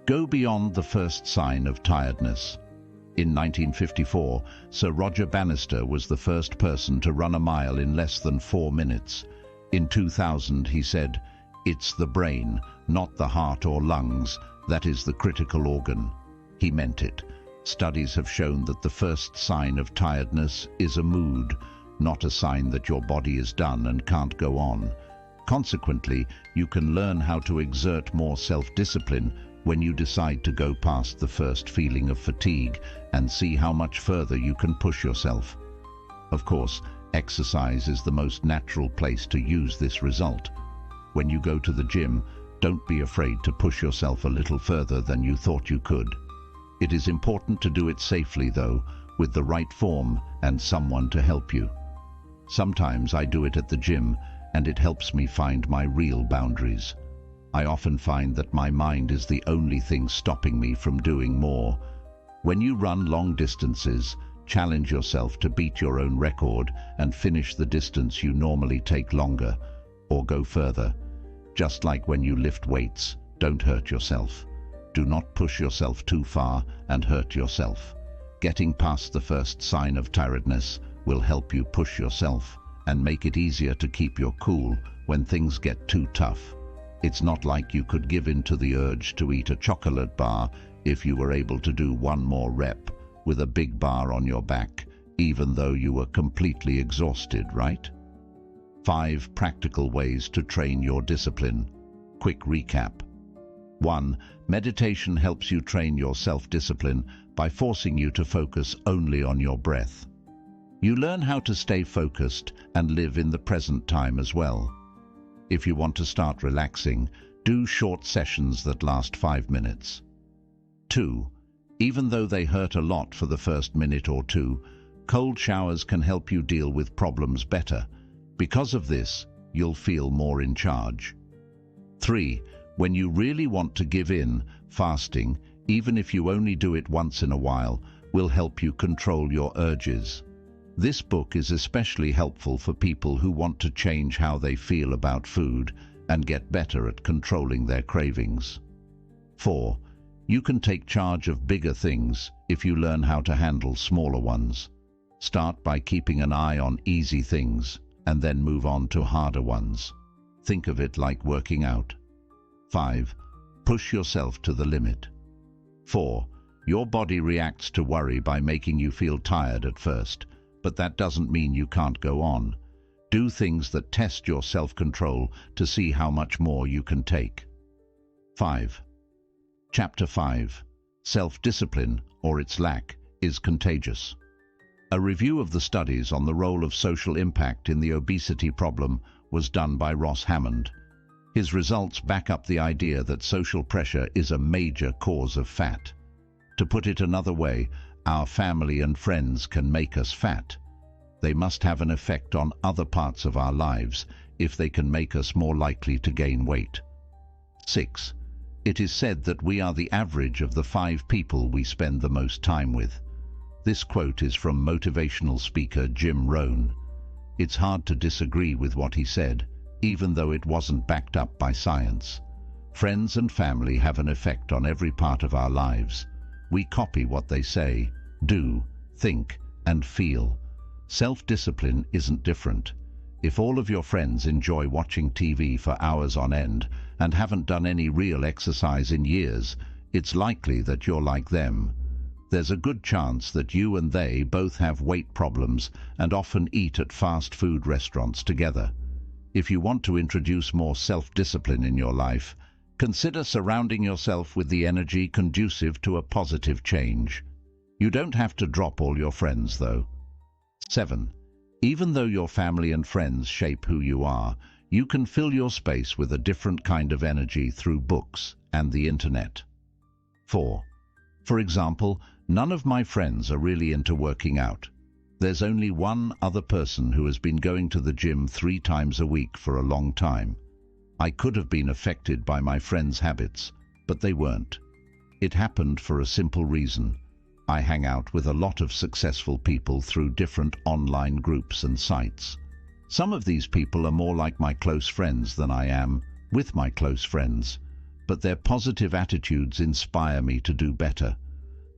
Go beyond the first sign of tiredness. In 1954, Sir Roger Bannister was the first person to run a mile in less than 4 minutes. In 2000, he said, "It's the brain, not the heart or lungs, that is the critical organ." He meant it. Studies have shown that the first sign of tiredness is a mood, not a sign that your body is done and can't go on. Consequently, you can learn how to exert more self-discipline when you decide to go past the first feeling of fatigue and see how much further you can push yourself. Of course, exercise is the most natural place to use this result. When you go to the gym, don't be afraid to push yourself a little further than you thought you could. It is important to do it safely, though, with the right form and someone to help you. Sometimes I do it at the gym, and it helps me find my real boundaries. I often find that my mind is the only thing stopping me from doing more. When you run long distances, challenge yourself to beat your own record and finish the distance you normally take longer, or go further. Just like when you lift weights, don't hurt yourself. Do not push yourself too far and hurt yourself. Getting past the first sign of tiredness will help you push yourself and make it easier to keep your cool when things get too tough. It's not like you could give in to the urge to eat a chocolate bar if you were able to do 1 more rep with a big bar on your back, even though you were completely exhausted, right? 5 practical ways to train your discipline. Quick recap. 1. Meditation helps you train your self-discipline by forcing you to focus only on your breath. You learn how to stay focused and live in the present time as well. If you want to start relaxing, do short sessions that last 5 minutes. 2. Even though they hurt a lot for the first minute or 2, cold showers can help you deal with problems better. Because of this, you'll feel more in charge. 3. When you really want to give in, fasting, even if you only do it once in a while, will help you control your urges. This book is especially helpful for people who want to change how they feel about food and get better at controlling their cravings. 4. You can take charge of bigger things if you learn how to handle smaller ones. Start by keeping an eye on easy things and then move on to harder ones. Think of it like working out. 5. Push yourself to the limit. 4. Your body reacts to worry by making you feel tired at first, but that doesn't mean you can't go on. Do things that test your self-control to see how much more you can take. 5. Chapter 5. Self-discipline, or its lack, is contagious. A review of the studies on the role of social impact in the obesity problem was done by Ross Hammond. His results back up the idea that social pressure is a major cause of fat. To put it another way, our family and friends can make us fat. They must have an effect on other parts of our lives if they can make us more likely to gain weight. 6. It is said that we are the average of the 5 people we spend the most time with. This quote is from motivational speaker Jim Rohn. It's hard to disagree with what he said, even though it wasn't backed up by science. Friends and family have an effect on every part of our lives. We copy what they say, do, think, and feel. Self-discipline isn't different. If all of your friends enjoy watching TV for hours on end and haven't done any real exercise in years, it's likely that you're like them. There's a good chance that you and they both have weight problems and often eat at fast food restaurants together. If you want to introduce more self-discipline in your life, consider surrounding yourself with the energy conducive to a positive change. You don't have to drop all your friends, though. 7. Even though your family and friends shape who you are, you can fill your space with a different kind of energy through books and the internet. 4. For example, none of my friends are really into working out. There's only one other person who has been going to the gym 3 times a week for a long time. I could have been affected by my friends' habits, but they weren't. It happened for a simple reason. I hang out with a lot of successful people through different online groups and sites. Some of these people are more like my close friends than I am with my close friends, but their positive attitudes inspire me to do better.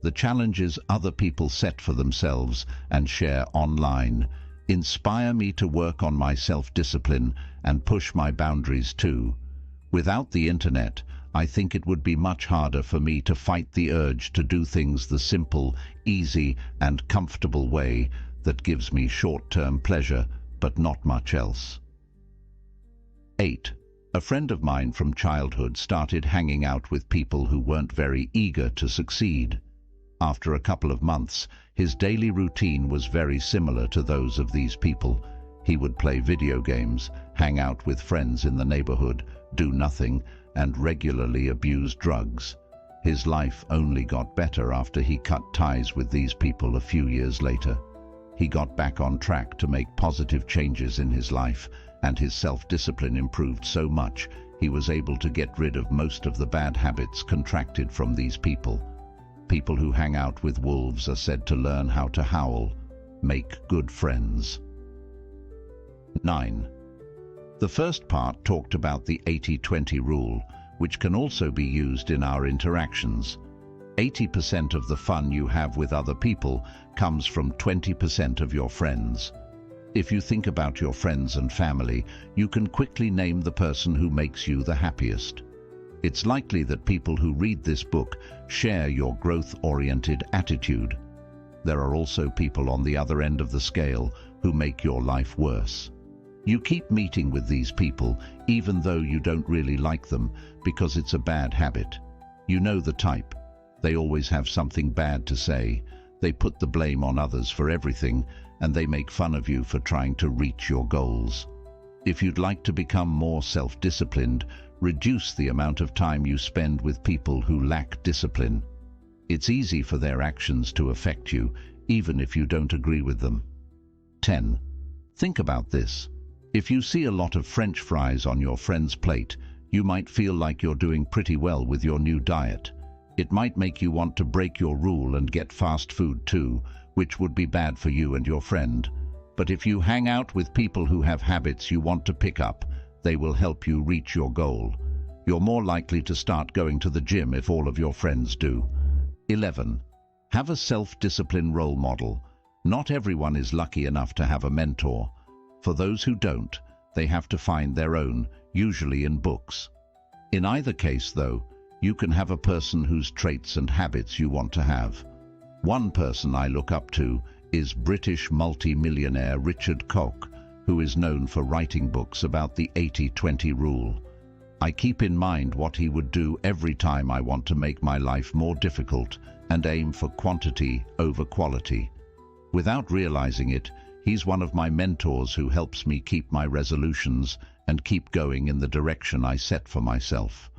The challenges other people set for themselves and share online inspire me to work on my self-discipline and push my boundaries too. Without the internet, I think it would be much harder for me to fight the urge to do things the simple, easy, and comfortable way that gives me short-term pleasure, but not much else. 8. A friend of mine from childhood started hanging out with people who weren't very eager to succeed. After a couple of months, his daily routine was very similar to those of these people. He would play video games, hang out with friends in the neighborhood, do nothing, and regularly abuse drugs. His life only got better after he cut ties with these people a few years later. He got back on track to make positive changes in his life, and his self-discipline improved so much he was able to get rid of most of the bad habits contracted from these people. People who hang out with wolves are said to learn how to howl. Make good friends. 9. The first part talked about the 80-20 rule, which can also be used in our interactions. 80% of the fun you have with other people comes from 20% of your friends. If you think about your friends and family, you can quickly name the person who makes you the happiest. It's likely that people who read this book share your growth-oriented attitude. There are also people on the other end of the scale who make your life worse. You keep meeting with these people even though you don't really like them because it's a bad habit. You know the type. They always have something bad to say. They put the blame on others for everything, and they make fun of you for trying to reach your goals. If you'd like to become more self-disciplined, reduce the amount of time you spend with people who lack discipline. It's easy for their actions to affect you, even if you don't agree with them. 10. Think about this. If you see a lot of French fries on your friend's plate, you might feel like you're doing pretty well with your new diet. It might make you want to break your rule and get fast food too, which would be bad for you and your friend. But if you hang out with people who have habits you want to pick up, they will help you reach your goal. You're more likely to start going to the gym if all of your friends do. 11. Have a self-discipline role model. Not everyone is lucky enough to have a mentor. For those who don't, they have to find their own, usually in books. In either case, though, you can have a person whose traits and habits you want to have. One person I look up to is British multi-millionaire Richard Koch, who is known for writing books about the 80-20 rule. I keep in mind what he would do every time I want to make my life more difficult and aim for quantity over quality. Without realizing it, he's one of my mentors who helps me keep my resolutions and keep going in the direction I set for myself.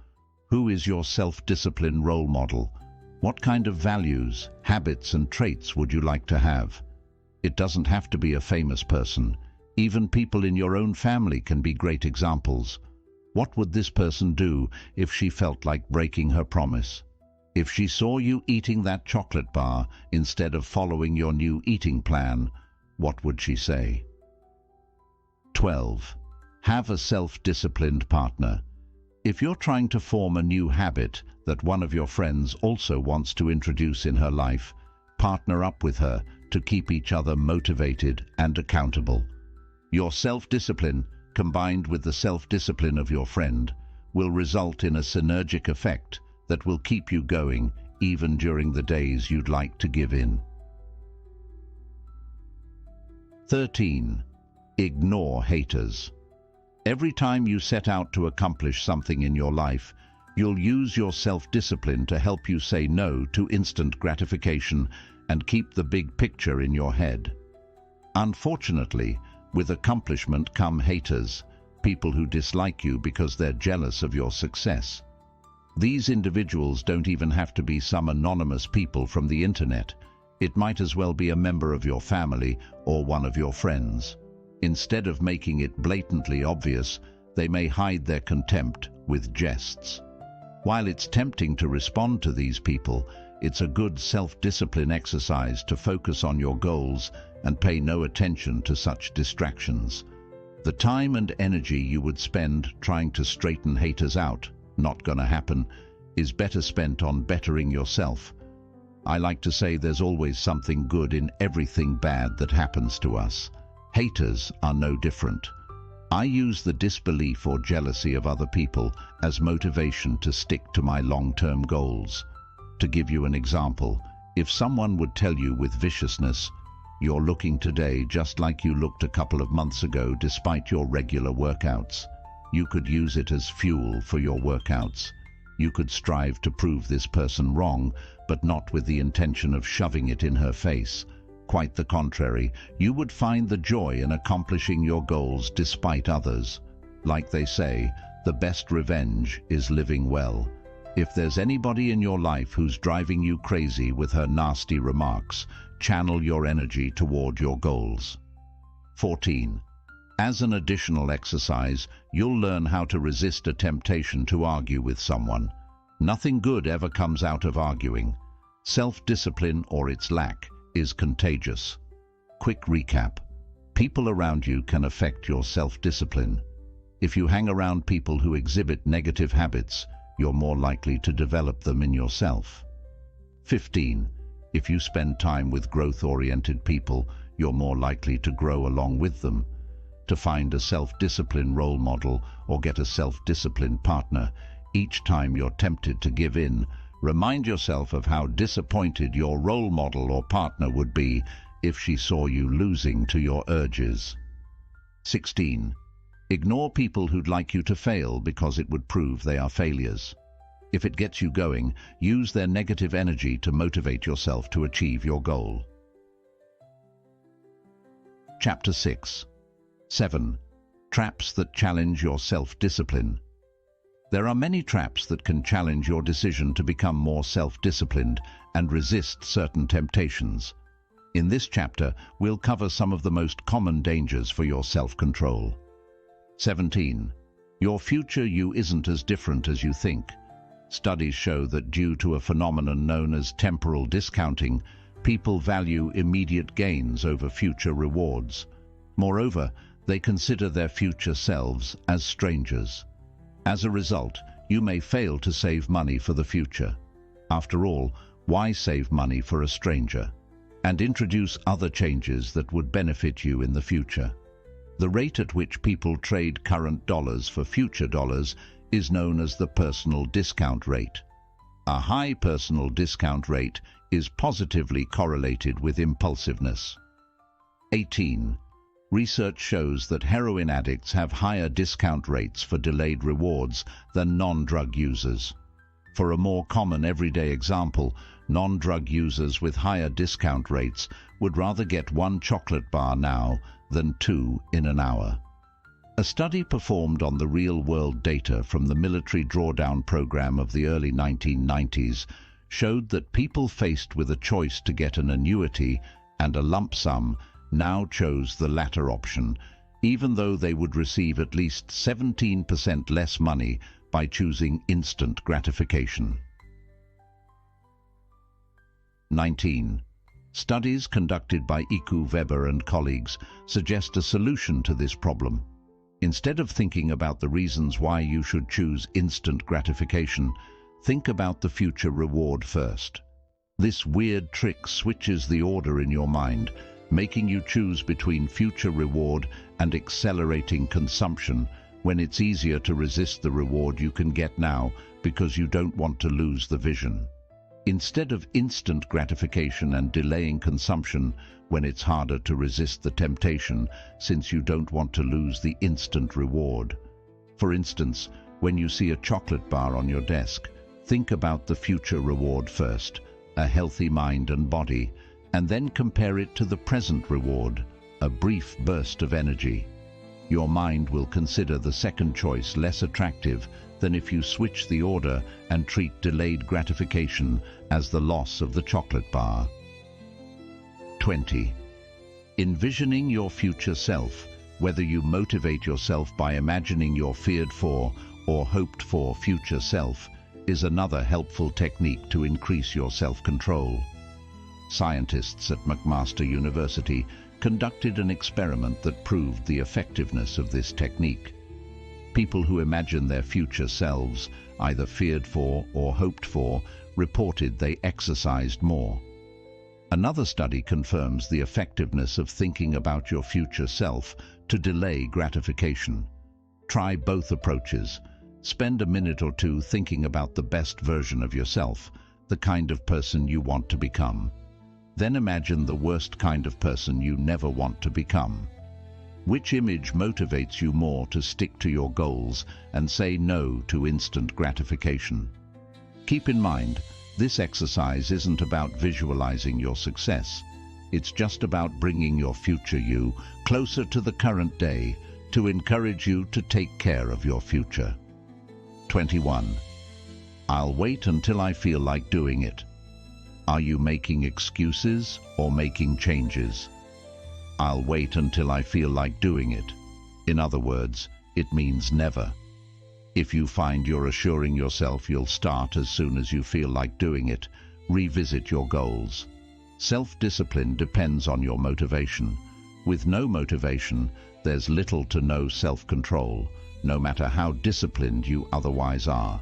Who is your self-discipline role model? What kind of values, habits, and traits would you like to have? It doesn't have to be a famous person. Even people in your own family can be great examples. What would this person do if she felt like breaking her promise? If she saw you eating that chocolate bar instead of following your new eating plan, what would she say? 12. Have a self-disciplined partner. If you're trying to form a new habit that one of your friends also wants to introduce in her life, partner up with her to keep each other motivated and accountable. Your self-discipline, combined with the self-discipline of your friend, will result in a synergic effect that will keep you going even during the days you'd like to give in. 13. Ignore haters. Every time you set out to accomplish something in your life, you'll use your self-discipline to help you say no to instant gratification and keep the big picture in your head. Unfortunately, with accomplishment come haters, people who dislike you because they're jealous of your success. These individuals don't even have to be some anonymous people from the internet. It might as well be a member of your family or one of your friends. Instead of making it blatantly obvious, they may hide their contempt with jests. While it's tempting to respond to these people, it's a good self-discipline exercise to focus on your goals and pay no attention to such distractions. The time and energy you would spend trying to straighten haters out, not gonna happen, is better spent on bettering yourself. I like to say there's always something good in everything bad that happens to us. Haters are no different. I use the disbelief or jealousy of other people as motivation to stick to my long-term goals. To give you an example, if someone would tell you with viciousness, "You're looking today just like you looked a couple of months ago despite your regular workouts," you could use it as fuel for your workouts. You could strive to prove this person wrong, but not with the intention of shoving it in her face. Quite the contrary, you would find the joy in accomplishing your goals despite others. Like they say, the best revenge is living well. If there's anybody in your life who's driving you crazy with her nasty remarks, channel your energy toward your goals. 14. As an additional exercise, you'll learn how to resist a temptation to argue with someone. Nothing good ever comes out of arguing. Self-discipline, or its lack, is contagious. Quick recap. People around you can affect your self-discipline. If you hang around people who exhibit negative habits, you're more likely to develop them in yourself. 15. If you spend time with growth-oriented people, you're more likely to grow along with them. To find a self-discipline role model or get a self-discipline partner, each time you're tempted to give in, remind yourself of how disappointed your role model or partner would be if she saw you losing to your urges. 16. Ignore people who'd like you to fail because it would prove they are failures. If it gets you going, use their negative energy to motivate yourself to achieve your goal. Chapter 6. 7. Traps that challenge your self-discipline. There are many traps that can challenge your decision to become more self-disciplined and resist certain temptations. In this chapter, we'll cover some of the most common dangers for your self-control. 17. Your future you isn't as different as you think. Studies show that due to a phenomenon known as temporal discounting, people value immediate gains over future rewards. Moreover, they consider their future selves as strangers. As a result, you may fail to save money for the future. After all, why save money for a stranger? And introduce other changes that would benefit you in the future. The rate at which people trade current dollars for future dollars is known as the personal discount rate. A high personal discount rate is positively correlated with impulsiveness. 18. Research shows that heroin addicts have higher discount rates for delayed rewards than non-drug users. For a more common everyday example, non-drug users with higher discount rates would rather get one chocolate bar now than 2 in an hour. A study performed on the real-world data from the military drawdown program of the early 1990s showed that people faced with a choice to get an annuity and a lump sum now chose the latter option, even though they would receive at least 17% less money by choosing instant gratification. 19. Studies conducted by Iku Weber and colleagues suggest a solution to this problem. Instead of thinking about the reasons why you should choose instant gratification, think about the future reward first. This weird trick switches the order in your mind, making you choose between future reward and accelerating consumption when it's easier to resist the reward you can get now because you don't want to lose the vision. Instead of instant gratification and delaying consumption when it's harder to resist the temptation since you don't want to lose the instant reward. For instance, when you see a chocolate bar on your desk, think about the future reward first, a healthy mind and body, and then compare it to the present reward, a brief burst of energy. Your mind will consider the second choice less attractive than if you switch the order and treat delayed gratification as the loss of the chocolate bar. 20. Envisioning your future self, whether you motivate yourself by imagining your feared for or hoped for future self, is another helpful technique to increase your self-control. Scientists at McMaster University conducted an experiment that proved the effectiveness of this technique. People who imagine their future selves, either feared for or hoped for, reported they exercised more. Another study confirms the effectiveness of thinking about your future self to delay gratification. Try both approaches. Spend a minute or two thinking about the best version of yourself, the kind of person you want to become. Then imagine the worst kind of person you never want to become. Which image motivates you more to stick to your goals and say no to instant gratification? Keep in mind, this exercise isn't about visualizing your success. It's just about bringing your future you closer to the current day to encourage you to take care of your future. 21. I'll wait until I feel like doing it. Are you making excuses or making changes? I'll wait until I feel like doing it. In other words, it means never. If you find you're assuring yourself you'll start as soon as you feel like doing it, revisit your goals. Self-discipline depends on your motivation. With no motivation, there's little to no self-control, no matter how disciplined you otherwise are.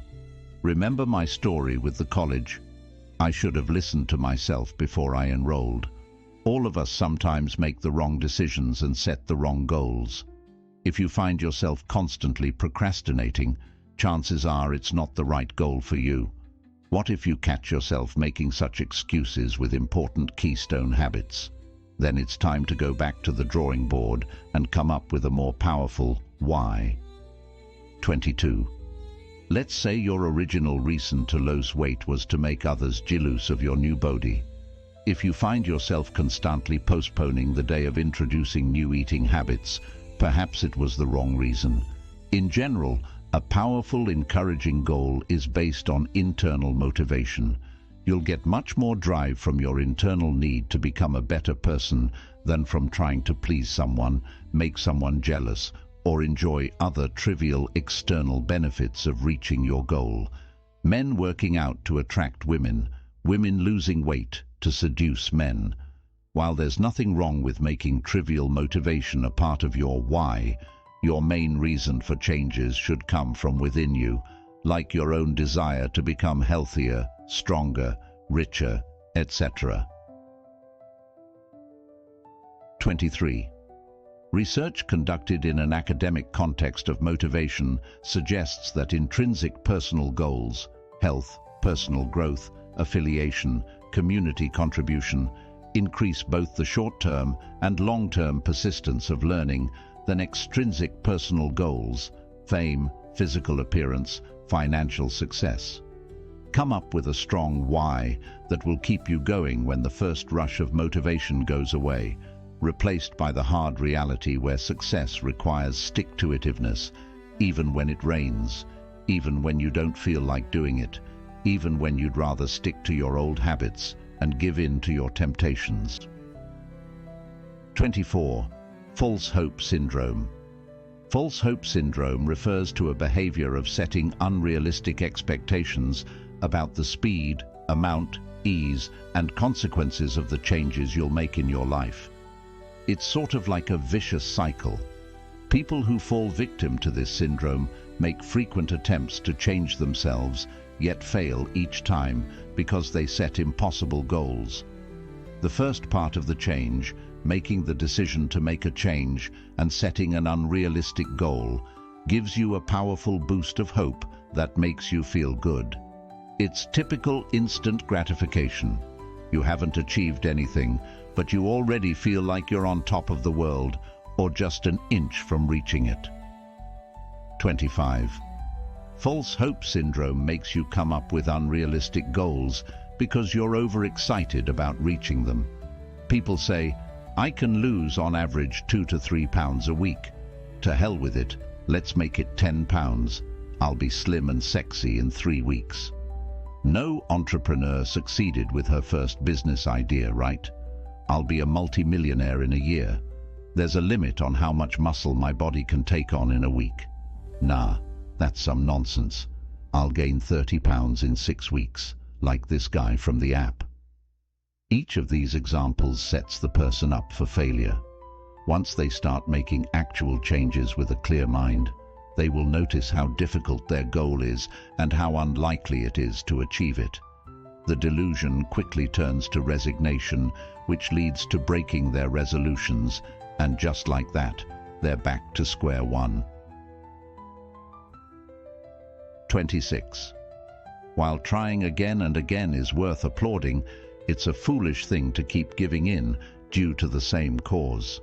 Remember my story with the college? I should have listened to myself before I enrolled. All of us sometimes make the wrong decisions and set the wrong goals. If you find yourself constantly procrastinating, chances are it's not the right goal for you. What if you catch yourself making such excuses with important keystone habits? Then it's time to go back to the drawing board and come up with a more powerful why. 22. Let's say your original reason to lose weight was to make others jealous of your new body. If you find yourself constantly postponing the day of introducing new eating habits, perhaps it was the wrong reason. In general, a powerful, encouraging goal is based on internal motivation. You'll get much more drive from your internal need to become a better person than from trying to please someone, make someone jealous, or enjoy other trivial external benefits of reaching your goal. Men working out to attract women, women losing weight to seduce men. While there's nothing wrong with making trivial motivation a part of your why, your main reason for changes should come from within you, like your own desire to become healthier, stronger, richer, etc. 23. Research conducted in an academic context of motivation suggests that intrinsic personal goals, health, personal growth, affiliation, community contribution, increase both the short-term and long-term persistence of learning than extrinsic personal goals, fame, physical appearance, financial success. Come up with a strong why that will keep you going when the first rush of motivation goes away. replaced by the hard reality where success requires stick-to-itiveness, even when it rains, even when you don't feel like doing it, even when you'd rather stick to your old habits and give in to your temptations. 24. False hope syndrome. False hope syndrome refers to a behavior of setting unrealistic expectations about the speed, amount, ease, and consequences of the changes you'll make in your life. It's sort of like a vicious cycle. People who fall victim to this syndrome make frequent attempts to change themselves, yet fail each time because they set impossible goals. The first part of the change, making the decision to make a change and setting an unrealistic goal, gives you a powerful boost of hope that makes you feel good. It's typical instant gratification. You haven't achieved anything, but you already feel like you're on top of the world or just an inch from reaching it. 25. False hope syndrome makes you come up with unrealistic goals because you're overexcited about reaching them. People say, "I can lose on average 2 to 3 pounds a week. To hell with it, let's make it 10 pounds. I'll be slim and sexy in 3 weeks." No entrepreneur succeeded with her first business idea, right? "I'll be a multi-millionaire in a year. There's a limit on how much muscle my body can take on in a week." Nah, that's some nonsense. "I'll gain 30 pounds in 6 weeks, like this guy from the app." Each of these examples sets the person up for failure. Once they start making actual changes with a clear mind, they will notice how difficult their goal is and how unlikely it is to achieve it. The delusion quickly turns to resignation, which leads to breaking their resolutions, and just like that, they're back to square one. 26. While trying again and again is worth applauding, it's a foolish thing to keep giving in due to the same cause.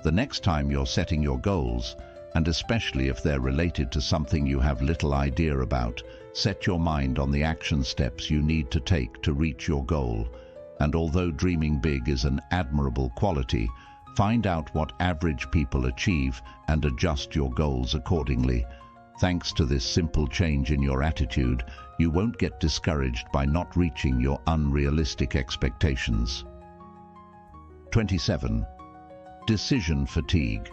The next time you're setting your goals, and especially if they're related to something you have little idea about, set your mind on the action steps you need to take to reach your goal. And although dreaming big is an admirable quality, find out what average people achieve and adjust your goals accordingly. Thanks to this simple change in your attitude, you won't get discouraged by not reaching your unrealistic expectations. 27. Decision fatigue.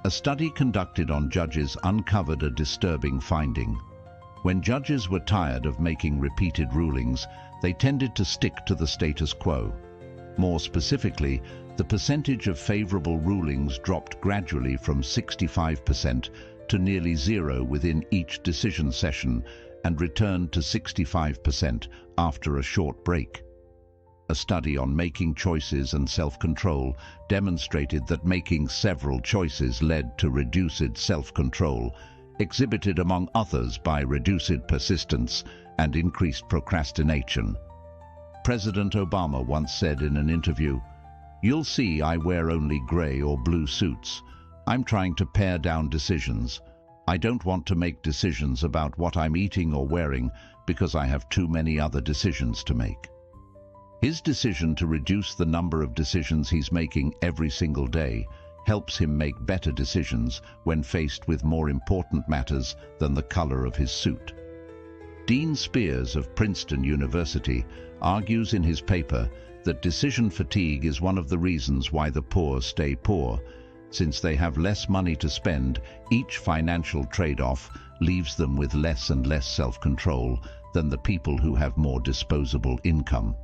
A study conducted on judges uncovered a disturbing finding. When judges were tired of making repeated rulings, they tended to stick to the status quo. More specifically, the percentage of favorable rulings dropped gradually from 65% to nearly zero within each decision session and returned to 65% after a short break. A study on making choices and self-control demonstrated that making several choices led to reduced self-control, exhibited among others by reduced persistence and increased procrastination. President Obama once said in an interview, "You'll see I wear only grey or blue suits. I'm trying to pare down decisions. I don't want to make decisions about what I'm eating or wearing because I have too many other decisions to make." His decision to reduce the number of decisions he's making every single day helps him make better decisions when faced with more important matters than the color of his suit. Dean Spears of Princeton University argues in his paper that decision fatigue is one of the reasons why the poor stay poor. Since they have less money to spend, each financial trade-off leaves them with less and less self-control than the people who have more disposable income.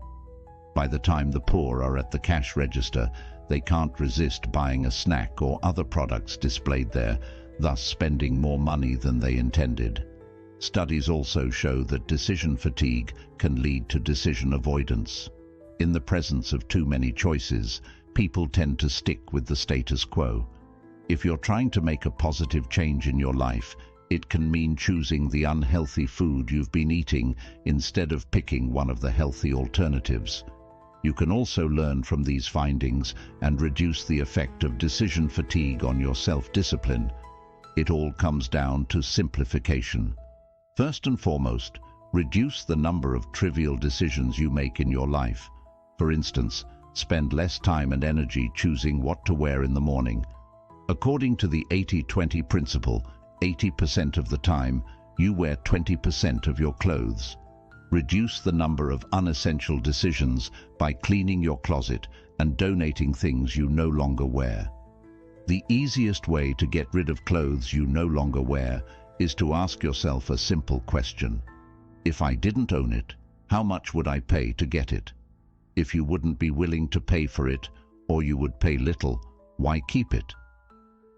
By the time the poor are at the cash register, they can't resist buying a snack or other products displayed there, thus spending more money than they intended. Studies also show that decision fatigue can lead to decision avoidance. In the presence of too many choices, people tend to stick with the status quo. If you're trying to make a positive change in your life, it can mean choosing the unhealthy food you've been eating instead of picking one of the healthy alternatives. You can also learn from these findings and reduce the effect of decision fatigue on your self-discipline. It all comes down to simplification. First and foremost, reduce the number of trivial decisions you make in your life. For instance, Spend less time and energy choosing what to wear in the morning. According to the 80-20 principle, 80% of the time, you wear 20% of your clothes. Reduce the number of unessential decisions by cleaning your closet and donating things you no longer wear. The easiest way to get rid of clothes you no longer wear is to ask yourself a simple question. If I didn't own it, how much would I pay to get it? If you wouldn't be willing to pay for it, or you would pay little, why keep it?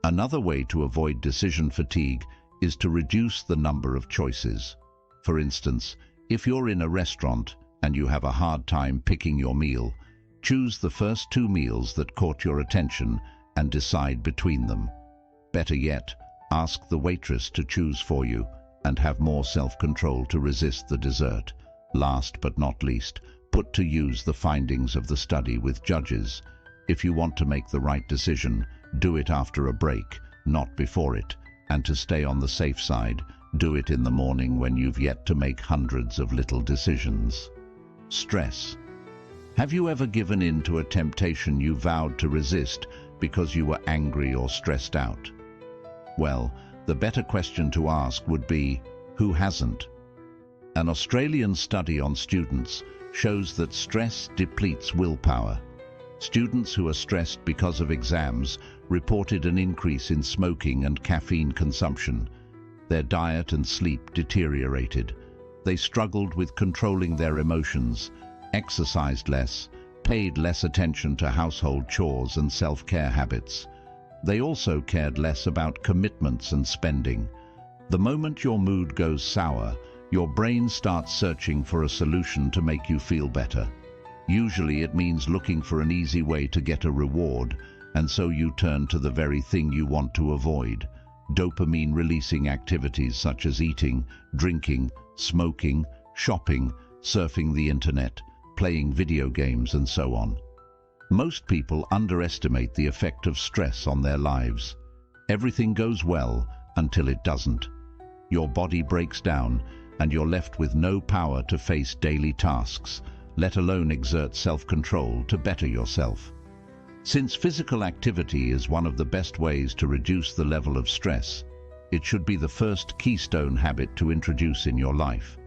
Another way to avoid decision fatigue is to reduce the number of choices. For instance, if you're in a restaurant and you have a hard time picking your meal, choose the first 2 meals that caught your attention and decide between them. Better yet, ask the waitress to choose for you and have more self-control to resist the dessert. Last but not least, put to use the findings of the study with judges. If you want to make the right decision, do it after a break, not before it. And to stay on the safe side, do it in the morning when you've yet to make hundreds of little decisions. Stress. Have you ever given in to a temptation you vowed to resist because you were angry or stressed out? Well, the better question to ask would be, who hasn't? An Australian study on students shows that stress depletes willpower. Students who are stressed because of exams reported an increase in smoking and caffeine consumption. Their diet and sleep deteriorated. They struggled with controlling their emotions, exercised less, paid less attention to household chores and self-care habits. They also cared less about commitments and spending. The moment your mood goes sour, your brain starts searching for a solution to make you feel better. Usually it means looking for an easy way to get a reward, and so you turn to the very thing you want to avoid. Dopamine-releasing activities such as eating, drinking, smoking, shopping, surfing the internet, playing video games, and so on. Most people underestimate the effect of stress on their lives. Everything goes well until it doesn't. Your body breaks down, and you're left with no power to face daily tasks, let alone exert self-control to better yourself. Since physical activity is one of the best ways to reduce the level of stress, it should be the first keystone habit to introduce in your life.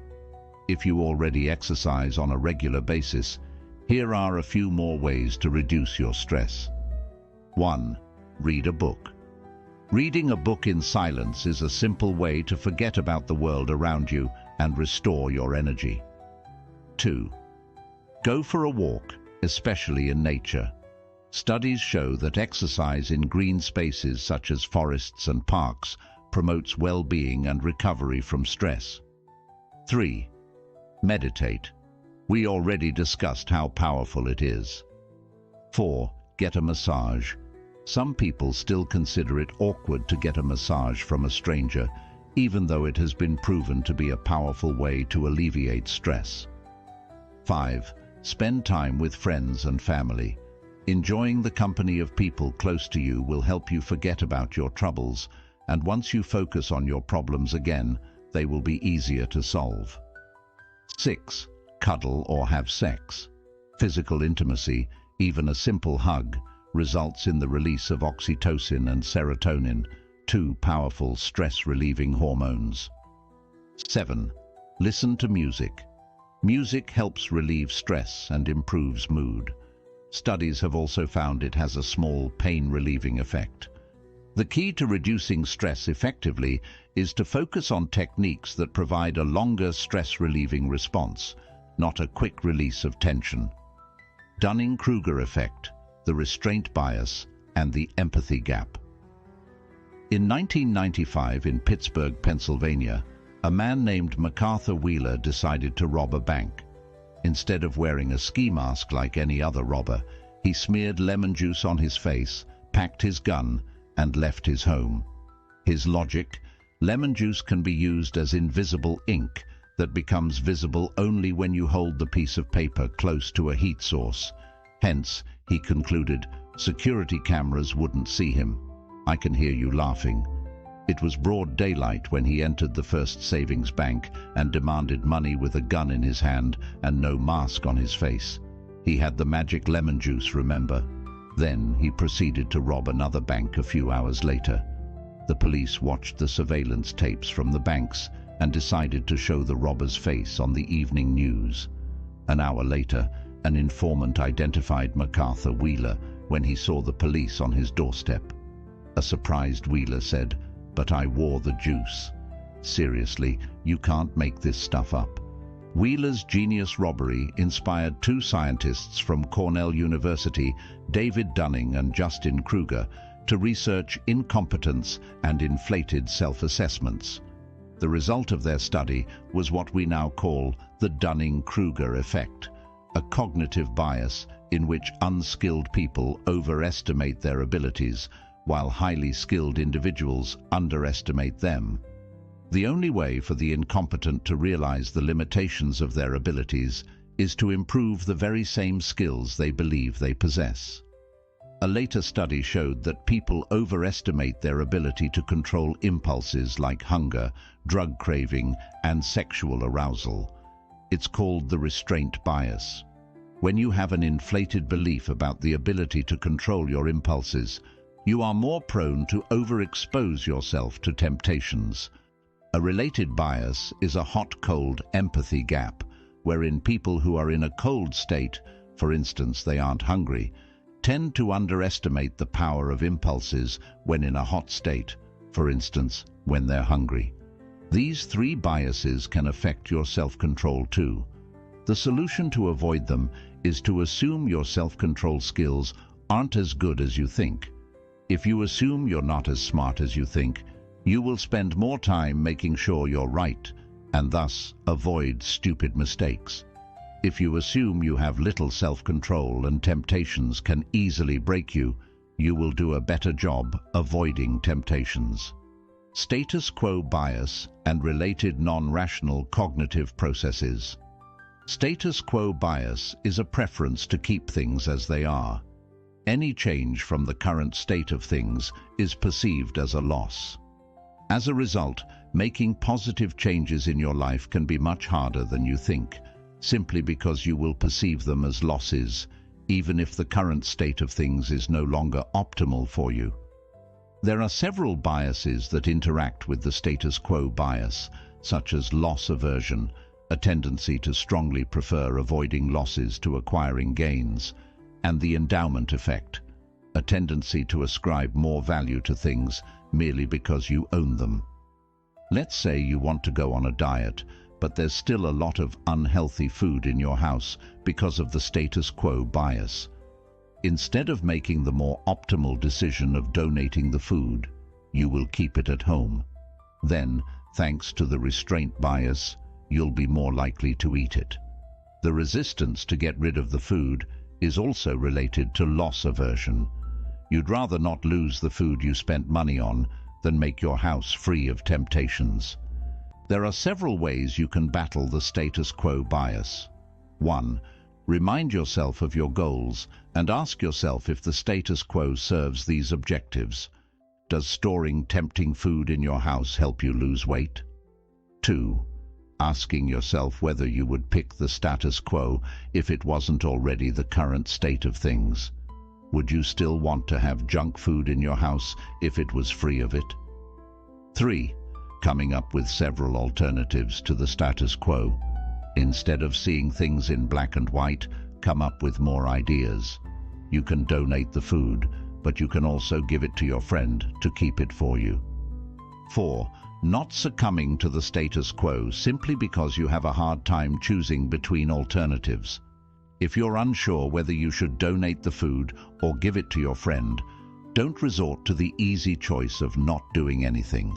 If you already exercise on a regular basis, here are a few more ways to reduce your stress. 1. Read a book. Reading a book in silence is a simple way to forget about the world around you and restore your energy. 2. Go for a walk, especially in nature. Studies show that exercise in green spaces such as forests and parks promotes well-being and recovery from stress. 3. Meditate. We already discussed how powerful it is. 4. Get a massage. Some people still consider it awkward to get a massage from a stranger, even though it has been proven to be a powerful way to alleviate stress. 5. Spend time with friends and family. Enjoying the company of people close to you will help you forget about your troubles, and once you focus on your problems again, they will be easier to solve. 6. Cuddle or have sex. Physical intimacy, even a simple hug, results in the release of oxytocin and serotonin, 2 powerful stress-relieving hormones. 7. Listen to music. Music helps relieve stress and improves mood. Studies have also found it has a small pain-relieving effect. The key to reducing stress effectively is to focus on techniques that provide a longer stress-relieving response, not a quick release of tension. Dunning-Kruger effect, the restraint bias, and the empathy gap. In 1995 in Pittsburgh, Pennsylvania, a man named MacArthur Wheeler decided to rob a bank. Instead of wearing a ski mask like any other robber, he smeared lemon juice on his face, packed his gun, and left his home. His logic: lemon juice can be used as invisible ink that becomes visible only when you hold the piece of paper close to a heat source. Hence, he concluded, security cameras wouldn't see him. I can hear you laughing. It was broad daylight when he entered the First Savings Bank and demanded money with a gun in his hand and no mask on his face. He had the magic lemon juice, remember? Then he proceeded to rob another bank a few hours later. The police watched the surveillance tapes from the banks and decided to show the robber's face on the evening news. An hour later, an informant identified MacArthur Wheeler when he saw the police on his doorstep. A surprised Wheeler said, "But I wore the juice." Seriously, you can't make this stuff up. Wheeler's genius robbery inspired two scientists from Cornell University, David Dunning and Justin Kruger, to research incompetence and inflated self-assessments. The result of their study was what we now call the Dunning-Kruger effect, a cognitive bias in which unskilled people overestimate their abilities, while highly skilled individuals underestimate them. The only way for the incompetent to realize the limitations of their abilities is to improve the very same skills they believe they possess. A later study showed that people overestimate their ability to control impulses like hunger, drug craving, and sexual arousal. It's called the restraint bias. When you have an inflated belief about the ability to control your impulses, you are more prone to overexpose yourself to temptations. A related bias is a hot-cold empathy gap, wherein people who are in a cold state, for instance they aren't hungry, tend to underestimate the power of impulses when in a hot state, for instance when they're hungry. These three biases can affect your self-control too. The solution to avoid them is to assume your self-control skills aren't as good as you think. If you assume you're not as smart as you think, you will spend more time making sure you're right, and thus avoid stupid mistakes. If you assume you have little self-control and temptations can easily break you, you will do a better job avoiding temptations. Status quo bias and related non-rational cognitive processes. Status quo bias is a preference to keep things as they are. Any change from the current state of things is perceived as a loss. As a result, making positive changes in your life can be much harder than you think, simply because you will perceive them as losses, even if the current state of things is no longer optimal for you. There are several biases that interact with the status quo bias, such as loss aversion, a tendency to strongly prefer avoiding losses to acquiring gains, and the endowment effect, a tendency to ascribe more value to things merely because you own them. Let's say you want to go on a diet, but there's still a lot of unhealthy food in your house because of the status quo bias. Instead of making the more optimal decision of donating the food, you will keep it at home. Then, thanks to the restraint bias, you'll be more likely to eat it. The resistance to get rid of the food is also related to loss aversion. You'd rather not lose the food you spent money on than make your house free of temptations. There are several ways you can battle the status quo bias. 1. Remind yourself of your goals and ask yourself if the status quo serves these objectives. Does storing tempting food in your house help you lose weight? 2. Asking yourself whether you would pick the status quo if it wasn't already the current state of things. Would you still want to have junk food in your house if it was free of it? 3. Coming up with several alternatives to the status quo. Instead of seeing things in black and white, come up with more ideas. You can donate the food, but you can also give it to your friend to keep it for you. 4. Not succumbing to the status quo simply because you have a hard time choosing between alternatives. If you're unsure whether you should donate the food or give it to your friend, don't resort to the easy choice of not doing anything.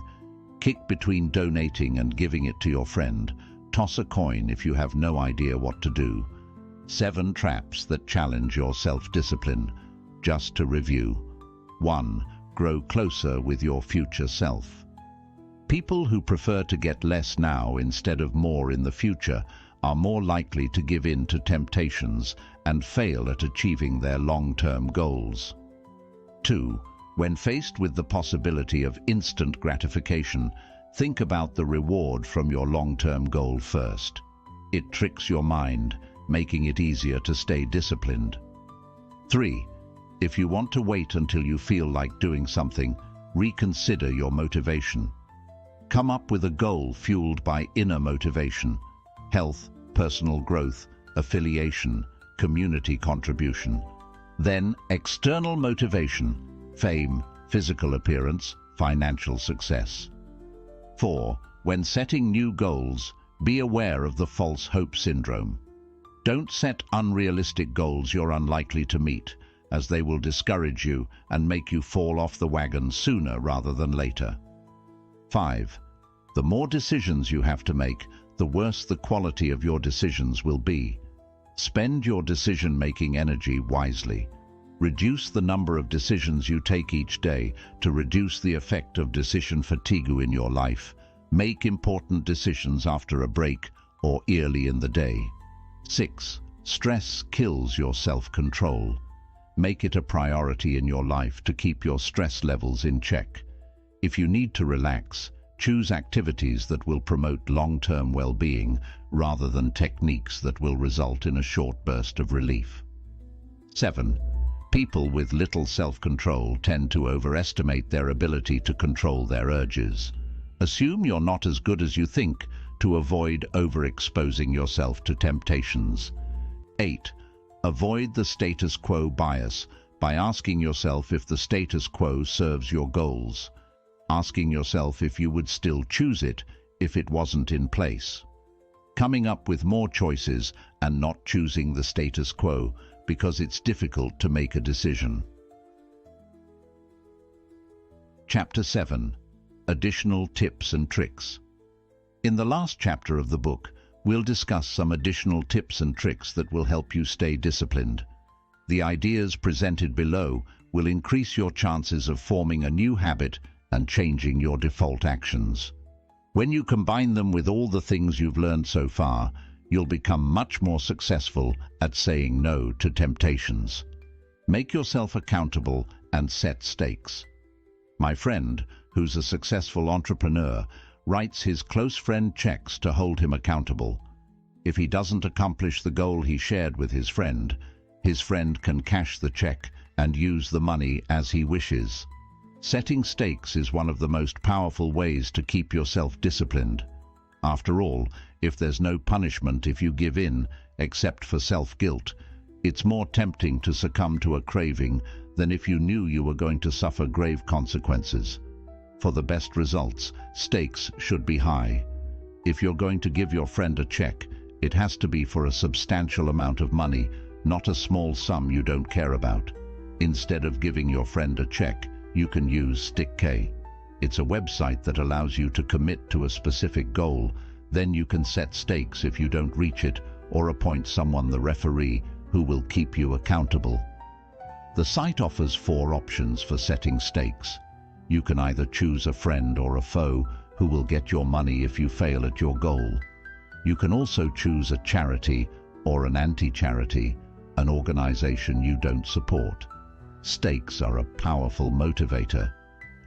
Kick between donating and giving it to your friend. Toss a coin if you have no idea what to do. 7 traps that challenge your self-discipline. Just to review. 1. Grow closer with your future self. People who prefer to get less now instead of more in the future are more likely to give in to temptations and fail at achieving their long-term goals. 2. When faced with the possibility of instant gratification, think about the reward from your long-term goal first. It tricks your mind, making it easier to stay disciplined. 3. If you want to wait until you feel like doing something, reconsider your motivation. Come up with a goal fueled by inner motivation: health, personal growth, affiliation, community contribution. Then external motivation: fame, physical appearance, financial success. 4. When setting new goals, be aware of the false hope syndrome. Don't set unrealistic goals you're unlikely to meet, as they will discourage you and make you fall off the wagon sooner rather than later. 5. The more decisions you have to make, the worse the quality of your decisions will be. Spend your decision-making energy wisely. Reduce the number of decisions you take each day to reduce the effect of decision fatigue in your life. Make important decisions after a break or early in the day. 6. Stress kills your self-control. Make it a priority in your life to keep your stress levels in check. If you need to relax, choose activities that will promote long-term well-being rather than techniques that will result in a short burst of relief. 7. People with little self-control tend to overestimate their ability to control their urges. Assume you're not as good as you think to avoid overexposing yourself to temptations. 8. Avoid the status quo bias by asking yourself if the status quo serves your goals. Asking yourself if you would still choose it if it wasn't in place. Coming up with more choices and not choosing the status quo because it's difficult to make a decision. Chapter 7. Additional tips and tricks. In the last chapter of the book, we'll discuss some additional tips and tricks that will help you stay disciplined. The ideas presented below will increase your chances of forming a new habit and changing your default actions. When you combine them with all the things you've learned so far, you'll become much more successful at saying no to temptations. Make yourself accountable and set stakes. My friend, who's a successful entrepreneur, writes his close friend checks to hold him accountable. If he doesn't accomplish the goal he shared with his friend can cash the check and use the money as he wishes. Setting stakes is one of the most powerful ways to keep yourself disciplined. After all, if there's no punishment if you give in, except for self-guilt, it's more tempting to succumb to a craving than if you knew you were going to suffer grave consequences. For the best results, stakes should be high. If you're going to give your friend a check, it has to be for a substantial amount of money, not a small sum you don't care about. Instead of giving your friend a check, you can use StickK. It's a website that allows you to commit to a specific goal. Then you can set stakes if you don't reach it, or appoint someone the referee who will keep you accountable. The site offers 4 options for setting stakes. You can either choose a friend or a foe who will get your money if you fail at your goal. You can also choose a charity or an anti-charity, an organization you don't support. Stakes are a powerful motivator.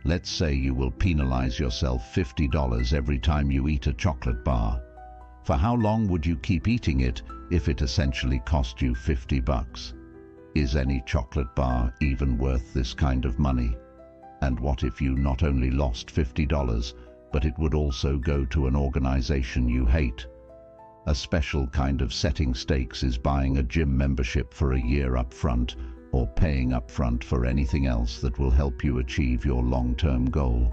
Let's say you will penalize yourself $50 every time you eat a chocolate bar. For how long would you keep eating it if it essentially cost you $50? Is any chocolate bar even worth this kind of money? And what if you not only lost $50, but it would also go to an organization you hate? A special kind of setting stakes is buying a gym membership for a year up front, or paying up front for anything else that will help you achieve your long-term goal.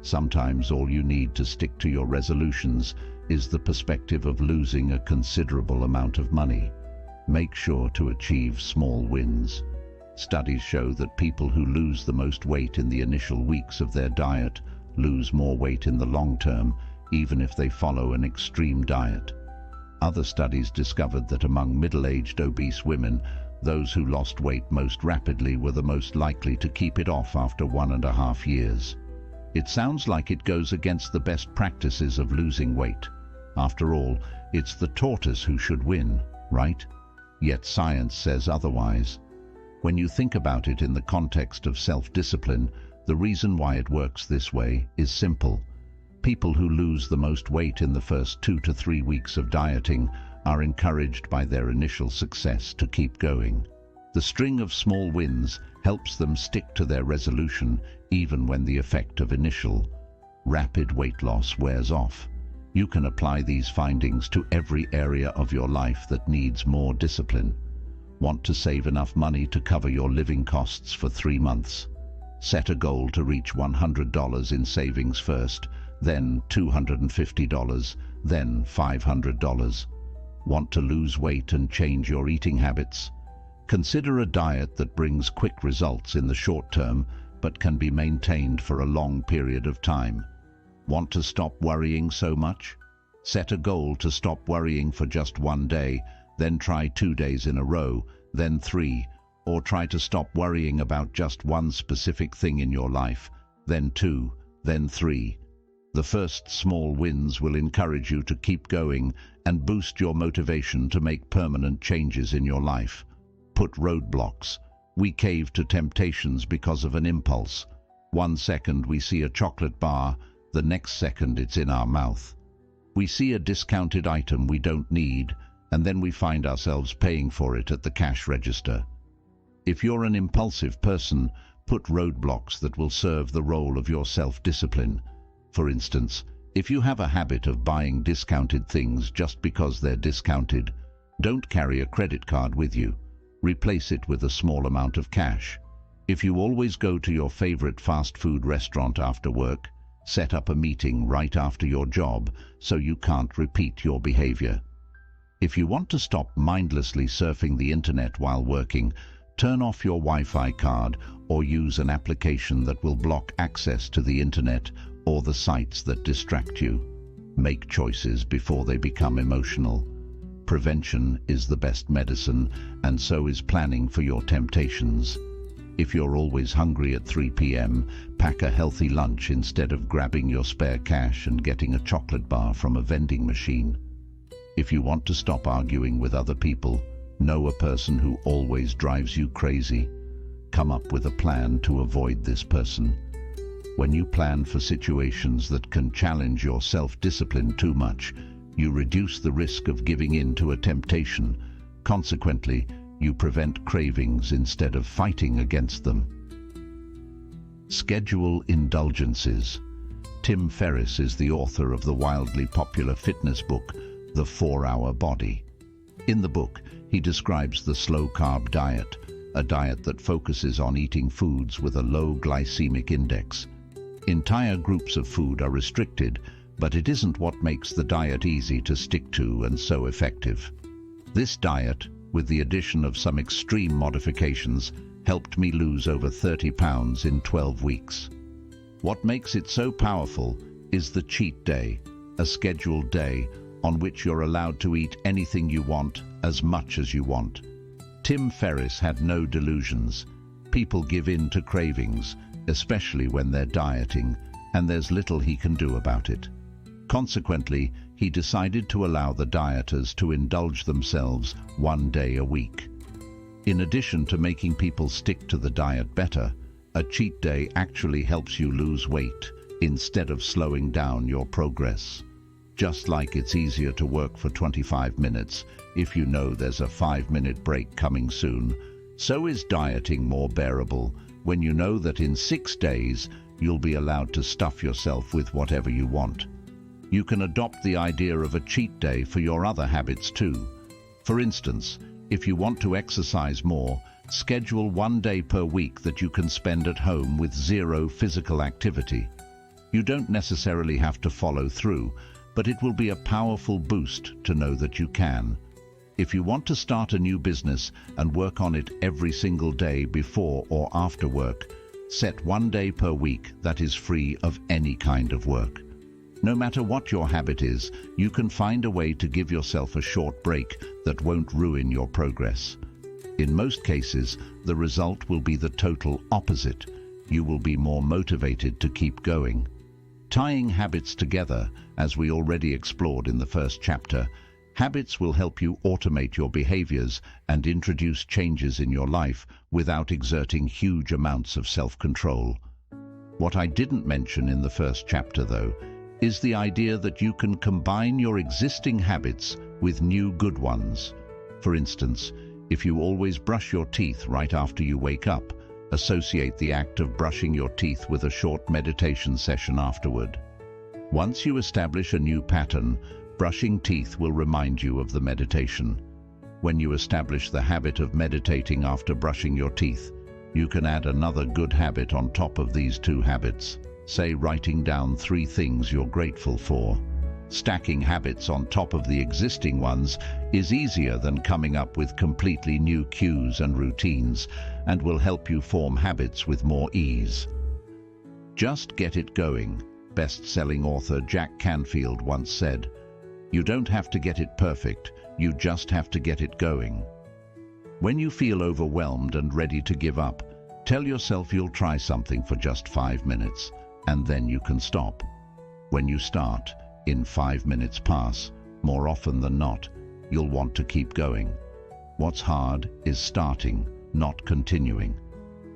Sometimes all you need to stick to your resolutions is the perspective of losing a considerable amount of money. Make sure to achieve small wins. Studies show that people who lose the most weight in the initial weeks of their diet lose more weight in the long term, even if they follow an extreme diet. Other studies discovered that among middle-aged obese women, those who lost weight most rapidly were the most likely to keep it off after 1.5 years. It sounds like it goes against the best practices of losing weight. After all, it's the tortoise who should win, right? Yet science says otherwise. When you think about it in the context of self-discipline, the reason why it works this way is simple. People who lose the most weight in the first 2 to 3 weeks of dieting are encouraged by their initial success to keep going. The string of small wins helps them stick to their resolution even when the effect of initial, rapid weight loss wears off. You can apply these findings to every area of your life that needs more discipline. Want to save enough money to cover your living costs for 3 months? Set a goal to reach $100 in savings first, then $250, then $500. Want to lose weight and change your eating habits? Consider a diet that brings quick results in the short term but can be maintained for a long period of time. Want to stop worrying so much? Set a goal to stop worrying for just 1 day, then try 2 days in a row, then 3, or try to stop worrying about just one specific thing in your life, then 2, then 3. The first small wins will encourage you to keep going and boost your motivation to make permanent changes in your life. Put roadblocks. We cave to temptations because of an impulse. 1 second we see a chocolate bar, the next second it's in our mouth. We see a discounted item we don't need, and then we find ourselves paying for it at the cash register. If you're an impulsive person, put roadblocks that will serve the role of your self-discipline. For instance, if you have a habit of buying discounted things just because they're discounted, don't carry a credit card with you. Replace it with a small amount of cash. If you always go to your favorite fast food restaurant after work, set up a meeting right after your job so you can't repeat your behavior. If you want to stop mindlessly surfing the internet while working, turn off your Wi-Fi card or use an application that will block access to the internet or the sites that distract you. Make choices before they become emotional. Prevention is the best medicine, and so is planning for your temptations. If you're always hungry at 3 p.m., pack a healthy lunch instead of grabbing your spare cash and getting a chocolate bar from a vending machine. If you want to stop arguing with other people, know a person who always drives you crazy. Come up with a plan to avoid this person. When you plan for situations that can challenge your self-discipline too much, you reduce the risk of giving in to a temptation. Consequently, you prevent cravings instead of fighting against them. Schedule indulgences. Tim Ferriss is the author of the wildly popular fitness book, The 4-Hour Body. In the book, he describes the slow-carb diet, a diet that focuses on eating foods with a low glycemic index. Entire groups of food are restricted, but it isn't what makes the diet easy to stick to and so effective. This diet, with the addition of some extreme modifications, helped me lose over 30 pounds in 12 weeks. What makes it so powerful is the cheat day, a scheduled day on which you're allowed to eat anything you want, as much as you want. Tim Ferriss had no delusions. People give in to cravings, especially when they're dieting, and there's little he can do about it. Consequently, he decided to allow the dieters to indulge themselves 1 day a week. In addition to making people stick to the diet better, a cheat day actually helps you lose weight instead of slowing down your progress. Just like it's easier to work for 25 minutes if you know there's a 5-minute break coming soon, so is dieting more bearable when you know that in 6 days you'll be allowed to stuff yourself with whatever you want. You can adopt the idea of a cheat day for your other habits too. For instance, if you want to exercise more, schedule 1 day per week that you can spend at home with 0 physical activity. You don't necessarily have to follow through, but it will be a powerful boost to know that you can. If you want to start a new business and work on it every single day before or after work, set 1 day per week that is free of any kind of work. No matter what your habit is, you can find a way to give yourself a short break that won't ruin your progress. In most cases, the result will be the total opposite. You will be more motivated to keep going. Tying habits together, as we already explored in the first chapter, habits will help you automate your behaviors and introduce changes in your life without exerting huge amounts of self-control. What I didn't mention in the first chapter, though, is the idea that you can combine your existing habits with new good ones. For instance, if you always brush your teeth right after you wake up, associate the act of brushing your teeth with a short meditation session afterward. Once you establish a new pattern, brushing teeth will remind you of the meditation. When you establish the habit of meditating after brushing your teeth, you can add another good habit on top of these two habits. Say writing down 3 things you're grateful for. Stacking habits on top of the existing ones is easier than coming up with completely new cues and routines, and will help you form habits with more ease. Just get it going. Best-selling author Jack Canfield once said, "You don't have to get it perfect, you just have to get it going." When you feel overwhelmed and ready to give up, tell yourself you'll try something for just 5 minutes, and then you can stop. When you start, in 5 minutes pass, more often than not, you'll want to keep going. What's hard is starting, not continuing.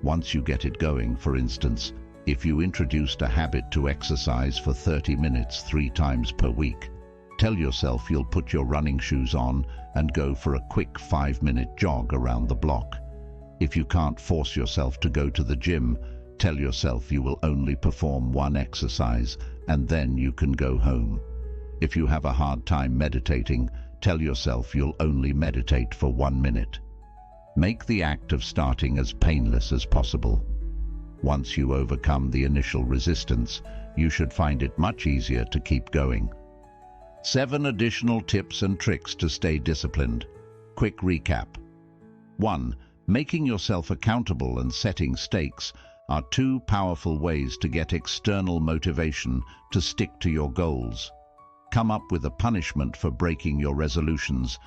Once you get it going, for instance, if you introduced a habit to exercise for 30 minutes 3 times per week, tell yourself you'll put your running shoes on and go for a quick 5-minute jog around the block. If you can't force yourself to go to the gym, tell yourself you will only perform 1 exercise and then you can go home. If you have a hard time meditating, tell yourself you'll only meditate for 1 minute. Make the act of starting as painless as possible. Once you overcome the initial resistance, you should find it much easier to keep going. 7 additional tips and tricks to stay disciplined. Quick recap. 1. Making yourself accountable and setting stakes are 2 powerful ways to get external motivation to stick to your goals. Come up with a punishment for breaking your resolutions